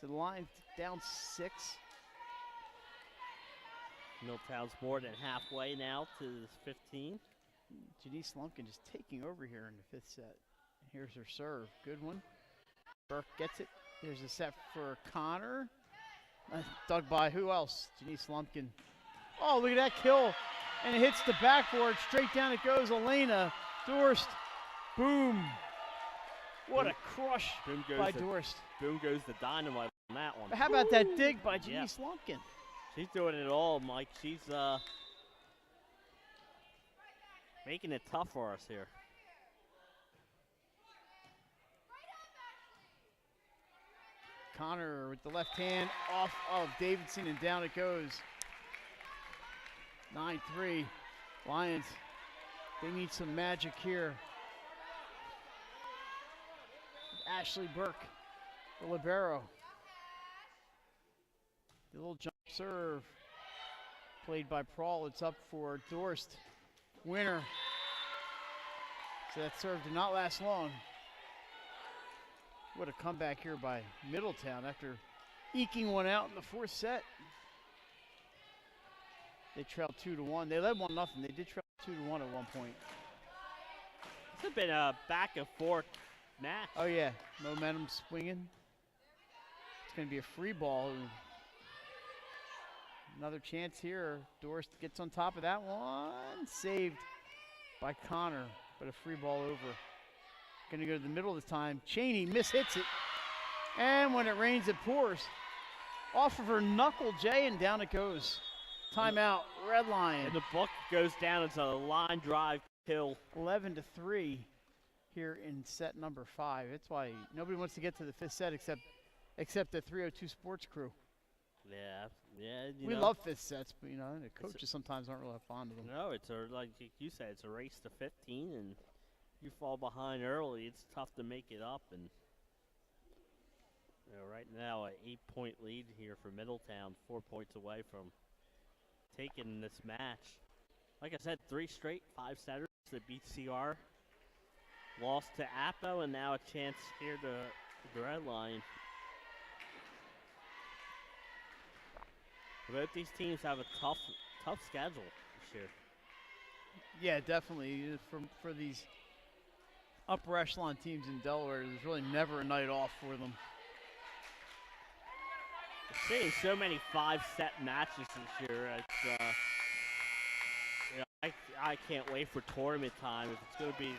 So the line down 6. Middletown's more than halfway now to 15. Janice Lumpkin just taking over here in the fifth set. Here's her serve. Good one. Burke gets it. There's a set for Connor. Dug by who else? Janice Lumpkin. Oh, look at that kill. And it hits the backboard. Straight down it goes. Elena Dorst. Boom. What a crush by Dorst. Boom goes the dynamite on that one. But how about that dig by Janice Lumpkin? She's doing it all, Mike. She's making it tough for us here. Connor with the left hand off of Davidson, and down it goes. 9-3. Lions, they need some magic here. Ashley Burke, the libero. The little jump serve played by Prawl. It's up for Dorst. Winner. So that serve did not last long. What a comeback here by Middletown after eking one out in the fourth set. They trailed 2-1. They led 1-0. They did trail 2-1 at one point. This has been a back and forth match. Oh yeah, momentum swinging. It's going to be a free ball. Another chance here. Dorst gets on top of that one. Saved by Connor, but a free ball over. Going to go to the middle this time. Cheney mishits it. And when it rains, it pours. Off of her knuckle, Jay, and down it goes. Timeout, Red Lion. And the book goes down. It's a line drive kill. 11-3 here in set number 5. That's why nobody wants to get to the fifth set except the 302 Sports crew. Yeah. We love fifth sets, but the coaches sometimes aren't really fond of them. No, it's like you said, it's a race to 15, and you fall behind early, it's tough to make it up. And Right now, an 8-point lead here for Middletown, 4 points away from taking this match. Like I said, 3 straight 5-setters that beat CR. Lost to Appo, and now a chance here to the Red Lion. Both these teams have a tough schedule this year. Yeah, definitely. For these upper echelon teams in Delaware, there's really never a night off for them. We're seeing so many 5-set matches this year. It's, I can't wait for tournament time. If it's going to be,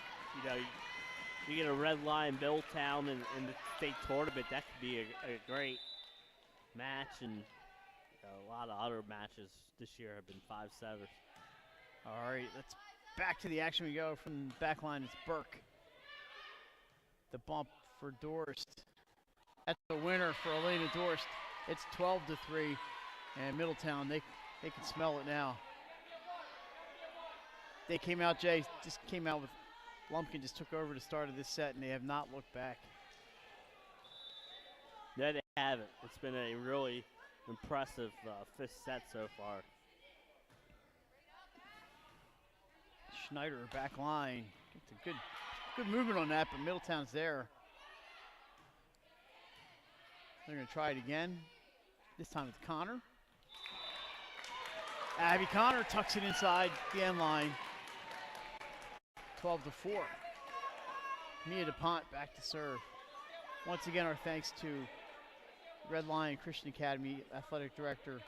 you get a Red Lion Middletown in the state tournament, that could be a great match. And a lot of other matches this year have been 5-setters. All right, let's back to the action we go. From the back line, it's Burke. The bump for Dorst. That's the winner for Elena Dorst. It's 12-3, and Middletown, they can smell it now. They came out, Jay, just came out with Lumpkin just took over the start of this set, and they have not looked back. No, they haven't. It's been a really impressive 5th set so far. Schneider, back line. It's a good movement on that, but Middletown's there. They're going to try it again. This time it's Connor. Abby Connor tucks it inside the end line. 12-4. Mia DuPont back to serve. Once again, our thanks to Red Lion Christian Academy Athletic Director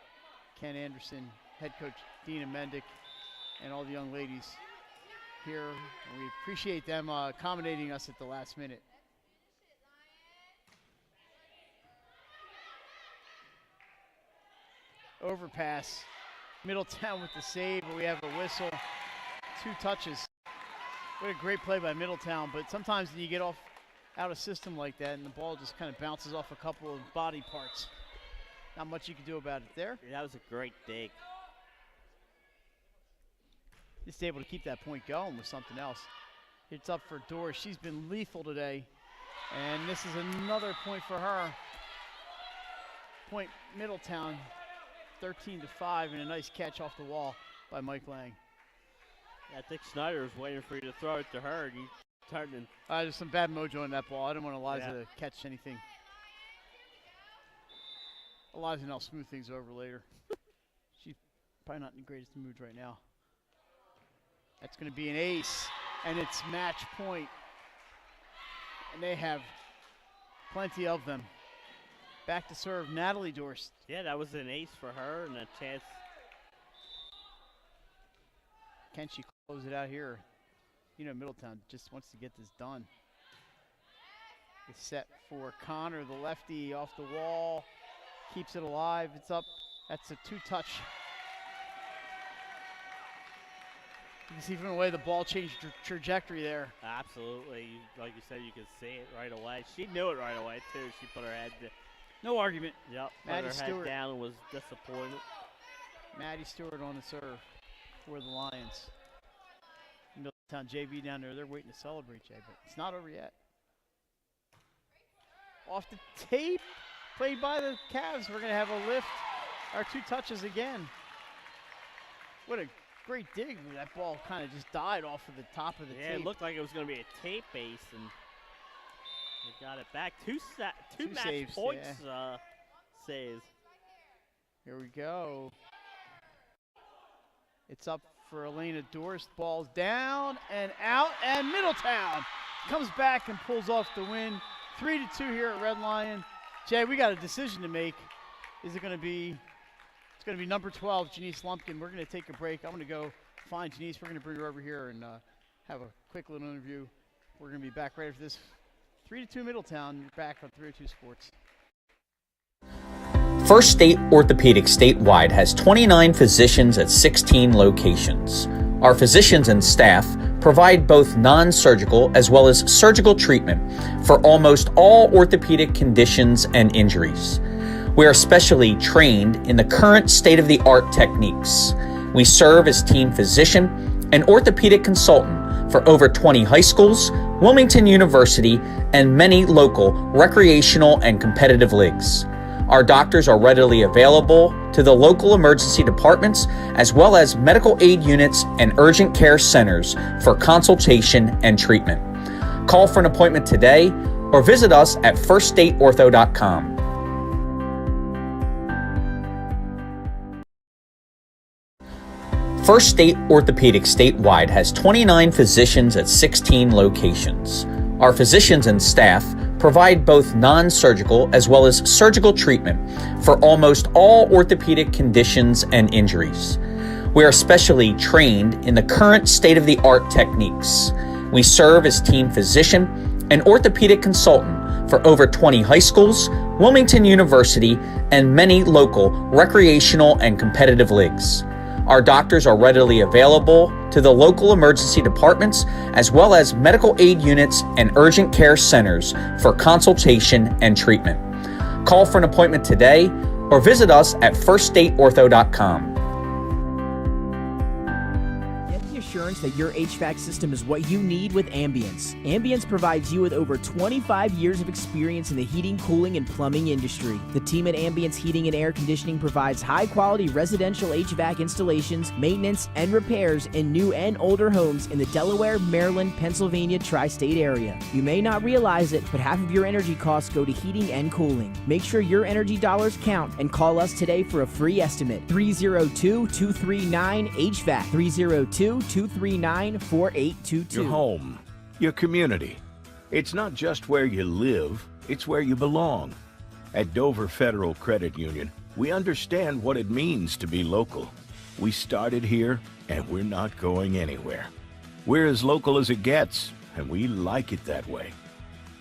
Ken Anderson, Head Coach Dina Mendick, and all the young ladies here. And we appreciate them accommodating us at the last minute. Overpass. Middletown with the save, but we have a whistle. 2 touches. What a great play by Middletown, but sometimes when you get out of system like that and the ball just kind of bounces off a couple of body parts. Not much you can do about it there. Yeah, that was a great dig. Just able to keep that point going with something else. It's up for Doris. She's been lethal today, and this is another point for her. Point Middletown, 13-5, and a nice catch off the wall by Mike Lang. Yeah, I think Schneider was waiting for you to throw it to her, and you turned and. There's some bad mojo in that ball. I didn't want Eliza to catch anything. Eliza and I'll smooth things over later. She's probably not in the greatest moods right now. That's going to be an ace, and it's match point. And they have plenty of them. Back to serve, Natalie Dorst. Yeah, that was an ace for her and a chance. Can she close it out here? Middletown just wants to get this done. It's set for Connor, the lefty, off the wall. Keeps it alive. It's up. That's a 2-touch. You can see from the way the ball changed trajectory there. Absolutely. Like you said, you could see it right away. She knew it right away, too. She put her head down. No argument. Yep. Maddie put her Stewart head down and was disappointed. Maddie Stewart on the serve for the Lions. Middletown JV down there, they're waiting to celebrate, Jay, but it's not over yet. Off the tape, played by the Cavs. We're going to have a lift. Our 2 touches again. What a great dig. That ball kind of just died off of the top of the tape. Yeah, it looked like it was going to be a tape base, and they got it back. Two match saves, points saves. Here we go. It's up for Elena Dorst. Ball's down and out, and Middletown comes back and pulls off the win. 3-2 here at Red Lion. Jay, we got a decision to make. Is it going to be? It's going to be number 12, Janice Lumpkin. We're going to take a break. I'm going to go find Janice. We're going to bring her over here and have a quick little interview. We're going to be back right after this. 3-2 Middletown. You're back on 302 Sports. First State Orthopedic statewide has 29 physicians at 16 locations. Our physicians and staff provide both non-surgical as well as surgical treatment for almost all orthopedic conditions and injuries. We are specially trained in the current state-of-the-art techniques. We serve as team physician and orthopedic consultant for over 20 high schools, Wilmington University, and many local recreational and competitive leagues. Our doctors are readily available to the local emergency departments as well as medical aid units and urgent care centers for consultation and treatment. Call for an appointment today or visit us at firststateortho.com. First State Orthopedic statewide has 29 physicians at 16 locations. Our physicians and staff provide both non-surgical as well as surgical treatment for almost all orthopedic conditions and injuries. We are specially trained in the current state-of-the-art techniques. We serve as team physician and orthopedic consultant for over 20 high schools, Wilmington University, and many local recreational and competitive leagues. Our doctors are readily available to the local emergency departments as well as medical aid units and urgent care centers for consultation and treatment. Call for an appointment today or visit us at firststateortho.com. Get the assurance that your HVAC system is what you need with Ambience. Ambience provides you with over 25 years of experience in the heating, cooling, and plumbing industry. The team at Ambience Heating and Air Conditioning provides high-quality residential HVAC installations, maintenance, and repairs in new and older homes in the Delaware, Maryland, Pennsylvania tri-state area. You may not realize it, but half of your energy costs go to heating and cooling. Make sure your energy dollars count and call us today for a free estimate. 302-239-HVAC. 302-239-4822. Your home, your community. It's not just where you live, it's where you belong. At Dover Federal Credit Union, we understand what it means to be local. We started here, and we're not going anywhere. We're as local as it gets, and we like it that way.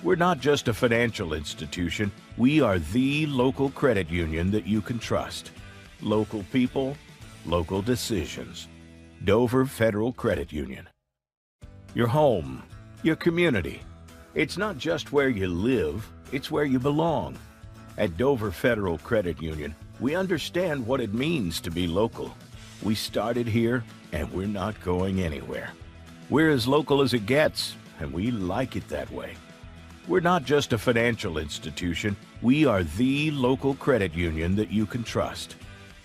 We're not just a financial institution, we are the local credit union that you can trust. Local people, local decisions. Dover Federal Credit Union. Your home, your community. It's not just where you live, it's where you belong. At Dover Federal Credit Union, we understand what it means to be local. We started here, and we're not going anywhere. We're as local as it gets, and we like it that way. We're not just a financial institution, we are the local credit union that you can trust.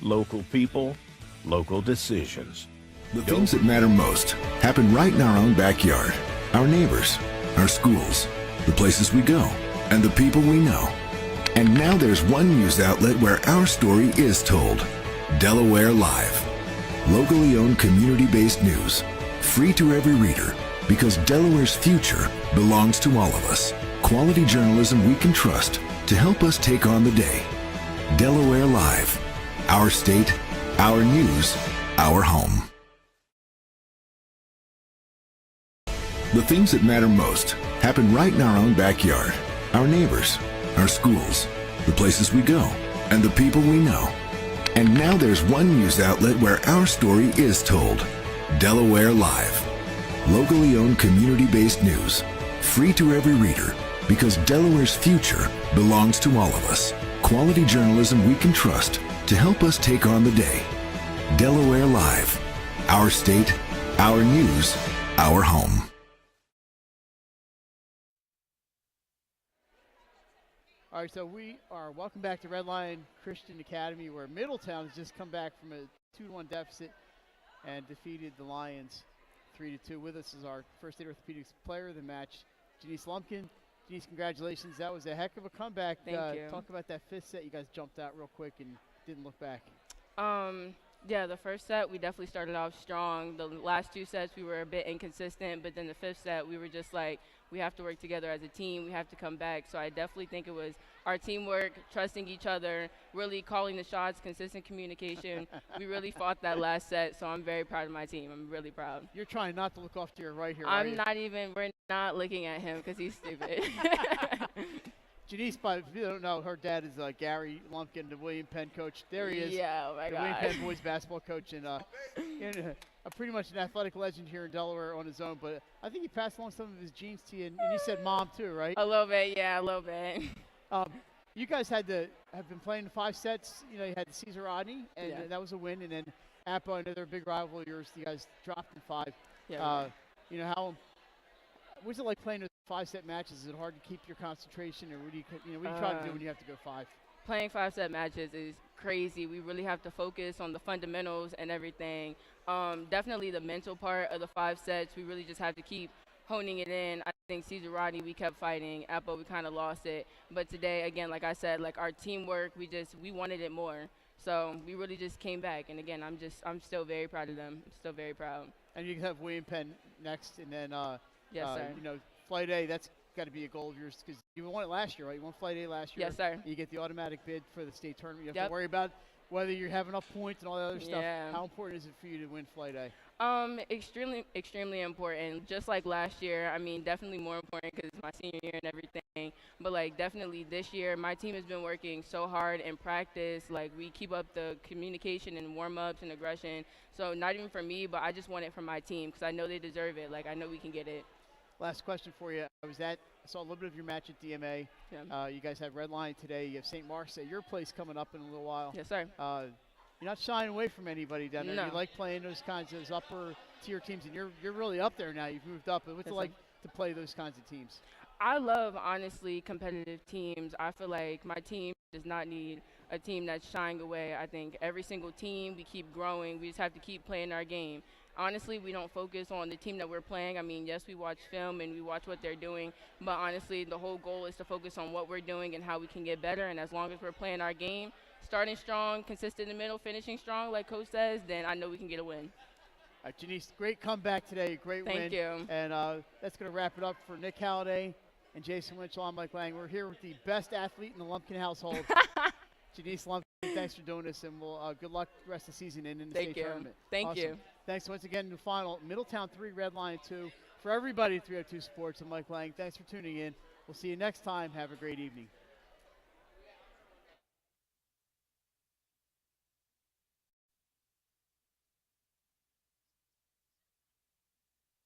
Local people, local decisions. The things that matter most happen right in our own backyard. Our neighbors, our schools, the places we go, and the people we know. And now there's one news outlet where our story is told. Delaware Live. Locally owned community-based news. Free to every reader, because Delaware's future belongs to all of us. Quality journalism we can trust to help us take on the day. Delaware Live. Our state, our news, our home. The things that matter most happen right in our own backyard. Our neighbors, our schools, the places we go, and the people we know. And now there's one news outlet where our story is told. Delaware Live. Locally owned community-based news. Free to every reader, because Delaware's future belongs to all of us. Quality journalism we can trust to help us take on the day. Delaware Live. Our state, our news, our home. All right, so we are welcome back to Red Lion Christian Academy, where Middletown has just come back from a 2-1 deficit and defeated the Lions 3-2. With us is our First State Orthopedics player of the match, Janice Lumpkin. Janice, congratulations. That was a heck of a comeback. Thank you. Talk about that fifth set. You guys jumped out real quick and didn't look back. Yeah, the first set, we definitely started off strong. The last two sets, we were a bit inconsistent, but then the fifth set, we were just like, we have to work together as a team. We have to come back. So I definitely think it was our teamwork, trusting each other, really calling the shots, consistent communication. We really fought that last set, so I'm very proud of my team. I'm really proud. You're trying not to look off to your right here, we're not looking at him because he's stupid. Janice, if you don't know, her dad is Gary Lumpkin, the William Penn coach. There he is. Yeah, oh my the God. William Penn boys basketball coach, and pretty much an athletic legend here in Delaware on his own. But I think he passed along some of his genes to you, and you said mom too, right? A little bit, yeah, a little bit. You guys have been playing 5 sets. You know, you had the Caesar Rodney, and that was a win. And then Apple, another big rival of yours, you guys dropped in 5. Yeah. You know, What's it like playing those 5-set matches? Is it hard to keep your concentration, or what do you try to do when you have to go 5? Playing 5-set matches is crazy. We really have to focus on the fundamentals and everything. Definitely the mental part of the 5 sets, we really just have to keep honing it in. I think Cesar Rodney, we kept fighting. Apple, we kind of lost it. But today, again, like I said, like our teamwork, we wanted it more. So we really just came back. And again, I'm still very proud of them. I'm still very proud. And you have William Penn next, and then yes, sir. Flight A. That's got to be a goal of yours because you won it last year, right? You won Flight A last year. Yes, sir. You get the automatic bid for the state tournament. You have Yep. to worry about whether you have enough points and all that other stuff. Yeah. How important is it for you to win Flight A? Extremely important. Just like last year, I mean, definitely more important because it's my senior year and everything. But like definitely this year, my team has been working so hard in practice. Like we keep up the communication and warm-ups and aggression. So not even for me, but I just want it for my team because I know they deserve it. Like I know we can get it. Last question for you. I saw a little bit of your match at DMA. Yeah. You guys have Red Lion today. You have St. Mark's at your place coming up in a little while. Yes, sir. You're not shying away from anybody down there. No. You like playing those kinds of upper tier teams, and you're really up there now. You've moved up. What's it like to play those kinds of teams? I love, honestly, competitive teams. I feel like my team does not need a team that's shying away. I think every single team, we keep growing. We just have to keep playing our game. Honestly, we don't focus on the team that we're playing. I mean, yes, we watch film and we watch what they're doing, but honestly, the whole goal is to focus on what we're doing and how we can get better. And as long as we're playing our game, starting strong, consistent in the middle, finishing strong, like Coach says, then I know we can get a win. All right, Janice, great comeback today, great win. Thank you. And that's going to wrap it up for Nick Halliday and Jason Winchell. I'm Mike Lang. We're here with the best athlete in the Lumpkin household, Janice Lumpkin. Thanks for doing this, and we'll good luck the rest of the season and in the state tournament. Thank you. Thanks once again in the final. Middletown 3, Red Lion 2. For everybody at 302 Sports, I'm Mike Lang. Thanks for tuning in. We'll see you next time. Have a great evening.